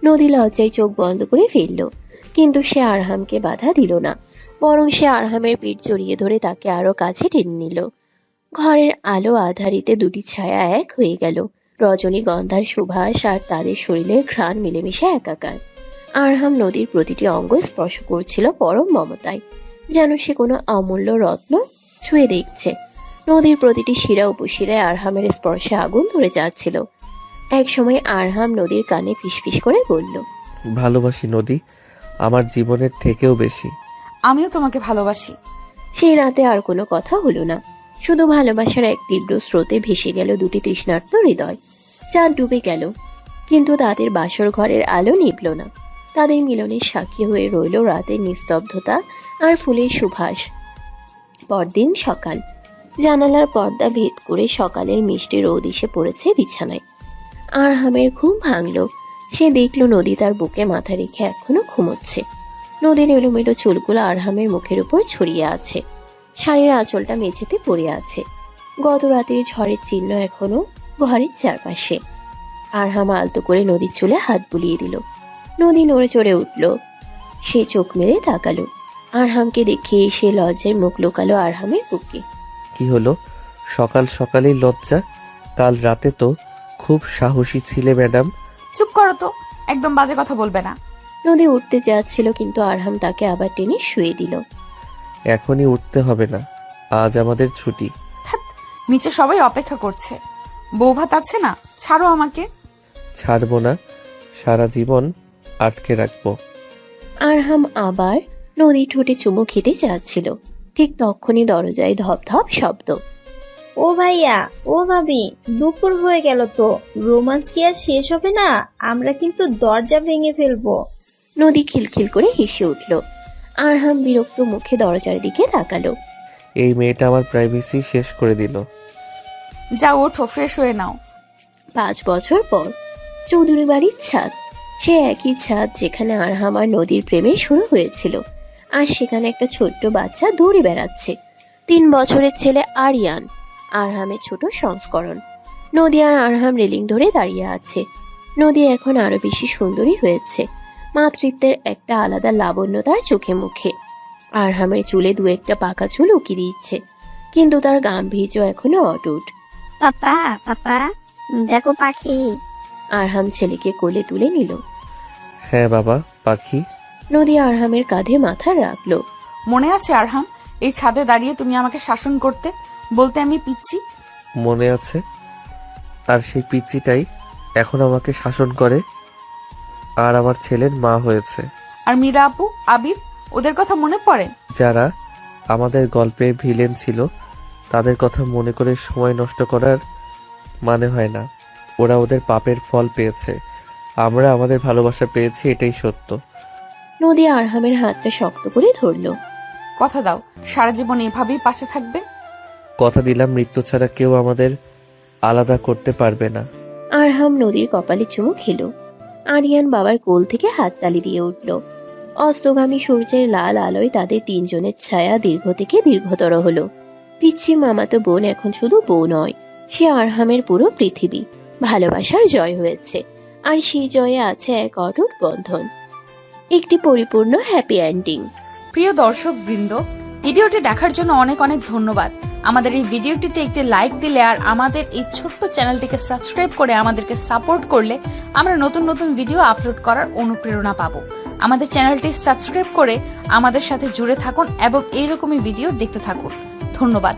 নদী লজ্জায় চোখ বন্ধ করে ফেলল, কিন্তু সে আরহামকে বাধা দিল না। বরং সে আরহামের পিঠ জড়িয়ে ধরে তাকে আরো কাছে টেনে নিল। ঘরের আলো আধারিতে দুটি ছায়া এক হয়ে গেল। রজনীগন্ধার সুবাস আর তাদের শরীরের ঘ্রাণ মিলেমিশে একাকার। আরহাম নদীর প্রতিটি অঙ্গ স্পর্শ করছিল পরম মমতায়, যেন সে কোনো অমূল্য রত্ন ছুঁয়ে দেখছে। নদীর প্রতিটি শিরা উপশিরায় আরহামের স্পর্শে আগুন ধরে যাচ্ছিল। এক সময় আরহাম নদীর কানে ফিসফিস করে বলল, ভালোবাসি নদী, আমার জীবনের থেকেও বেশি। আমিও তোমাকে ভালোবাসি। সেই রাতে আর কোনো কথা হলো না, শুধু ভালোবাসার এক তীব্র স্রোতে ভেসে গেল দুটি তৃষ্ণার্ত হৃদয়। চাঁদ ডুবে গেল, কিন্তু তাদের বাসর ঘরের আলো নিভল না। তাদের মিলনের সাক্ষী হয়ে রইল রাতের নিস্তব্ধতা আর ফুলের সুবাস। পরদিন সকাল। জানালার পর্দা ভেদ করে সকালের মিষ্টি রোদ এসে পড়েছে বিছানায়। আরহামের ঘুম ভাঙল। সে দেখল নদী তার বুকে মাথা রেখে এখনো ঘুমোচ্ছে। নদীর এলোমেলো চুলগুলো আরহামের মুখের উপর ছড়িয়ে আছে। শাড়ির আঁচলটা মেঝেতে পড়ে আছে। গত রাতের ঝড়ের চিহ্ন এখনো ঘরের চারপাশে। আরহাম আলতো করে নদীর চুলে হাত বুলিয়ে দিল। নদী নড়ে চড়ে উঠল। সে চোখ মেলে তাকালো। আরহামকে দেখে সে লজ্জায় মুখ লুকালো আরহামের বুকে। কি হলো? সকাল সকালেই লজ্জা? কাল রাতে তো খুব সাহসী ছিলে ম্যাডাম। চুপ করো তো, একদম বাজে কথা বলবে না। নদী উঠতে যাচ্ছিল কিন্তু আরহাম তাকে আবার টেনে শুয়ে দিল। এখনই উঠতে হবে না, আজ আমাদের ছুটি। নিচে সবাই অপেক্ষা করছে। বউ ভাত আছে না, ছাড়ো আমাকে। ছাড়বো না, সারা জীবন আটকে রাখবো। আরহাম আবার নদীর ঠোঁটে চুমু খেতে যাচ্ছিল, ঠিক তখনই দরজায় ধপ ধপ শব্দ। ও ভাইয়া, ও ভাবি, দুপুর হয়ে গেল তো, রোমান্স কি আর শেষ হবে না? আমরা কিন্তু দরজা ভেঙে ফেলবো। নদী খিলখিল করে হেসে উঠল। আরহাম বিরক্ত মুখে দরজার দিকে তাকালো। এই মেয়েটা আমার প্রাইভেসি শেষ করে দিল। যাও, ওঠো, ফ্রেশ হয়ে নাও। 5 বছর পর চৌধুরী বাড়ির ছাদ, সে একই ছাদ যেখানে আরহাম আর নদীর প্রেমে শুরু হয়েছিল। আর সেখানে একটা ছোট্ট বাচ্চা দৌড়ে বেড়াচ্ছে। 3 বছরের ছেলে আরিয়ান, আরহামের ছোট সংস্করণ। নদী আর আরহাম রেলিং ধরে দাঁড়িয়ে আছে। নদী এখন আরো বেশি সুন্দরী হয়েছে, মাতৃত্বের একটা আলাদা লাবণ্য তার চোখে মুখে। আরহামের চুলে 2-1টা পাকা চুল উকি দিচ্ছে, কিন্তু তার গাম্ভীর্য এখনো অটুট। পাপা পাপা, দেখো পাখি। আরহাম ছেলেকে কোলে তুলে নিল। হ্যাঁ বাবা, পাখি। নদী আরহামের কাঁধে মাথা রাখলো। মনে আছে আরহাম, এই ছাদে দাঁড়িয়ে তুমি আমাকে শাসন করতে, বলতে আমি পিচ্ছি। মনে আছে, আর সেই পিচ্চিটাই এখন আমাকে শাসন করে আর আমার ছেলের মা হয়েছে। আর মীরা আপু, আবির, ওদের কথা মনে পড়ে? যারা আমাদের গল্পে ভিলেন ছিল, তাদের কথা মনে করে সময় নষ্ট করার মানে হয় না। ওরা ওদের পাপের ফল পেয়েছে, আমরা আমাদের ভালোবাসা পেয়েছি, এটাই সত্য। নদী আরহামের হাতটা শক্ত করে ধরলো। কথা দাও, সারা জীবন এভাবেই পাশে থাকবে। কথা দিলাম, মৃত্যু ছাড়া কেউ আমাদের আলাদা করতে পারবে না। আরহাম নদীর কপালে চুমু খেলো। আরিয়ান বাবার কোল থেকে হাততালি দিয়ে উঠল। অস্তগামী সূর্যের লাল আলোয় তাদের 3 জনের ছায়া দীর্ঘ থেকে দীর্ঘতর হলো। পিচ্ছি মামাতো বোন এখন শুধু বউ নয়, সে আরহামের পুরো পৃথিবী। ভালোবাসার জয় হয়েছে, আর সেই জয়ে আছে এক অটুট বন্ধন, একটি পরিপূর্ণ হ্যাপি এন্ডিং। প্রিয় দর্শক বৃন্দ, ভিডিওটি দেখার জন্য অনেক অনেক ধন্যবাদ। আমাদের এই ভিডিওটিতে একটি লাইক দিলে আর আমাদের এই ছোট্ট চ্যানেলটিকে সাবস্ক্রাইব করে আমাদেরকে সাপোর্ট করলে আমরা নতুন নতুন ভিডিও আপলোড করার অনুপ্রেরণা পাবো। আমাদের চ্যানেলটি সাবস্ক্রাইব করে আমাদের সাথে জুড়ে থাকুন এবং এইরকমই ভিডিও দেখতে থাকুন। ধন্যবাদ।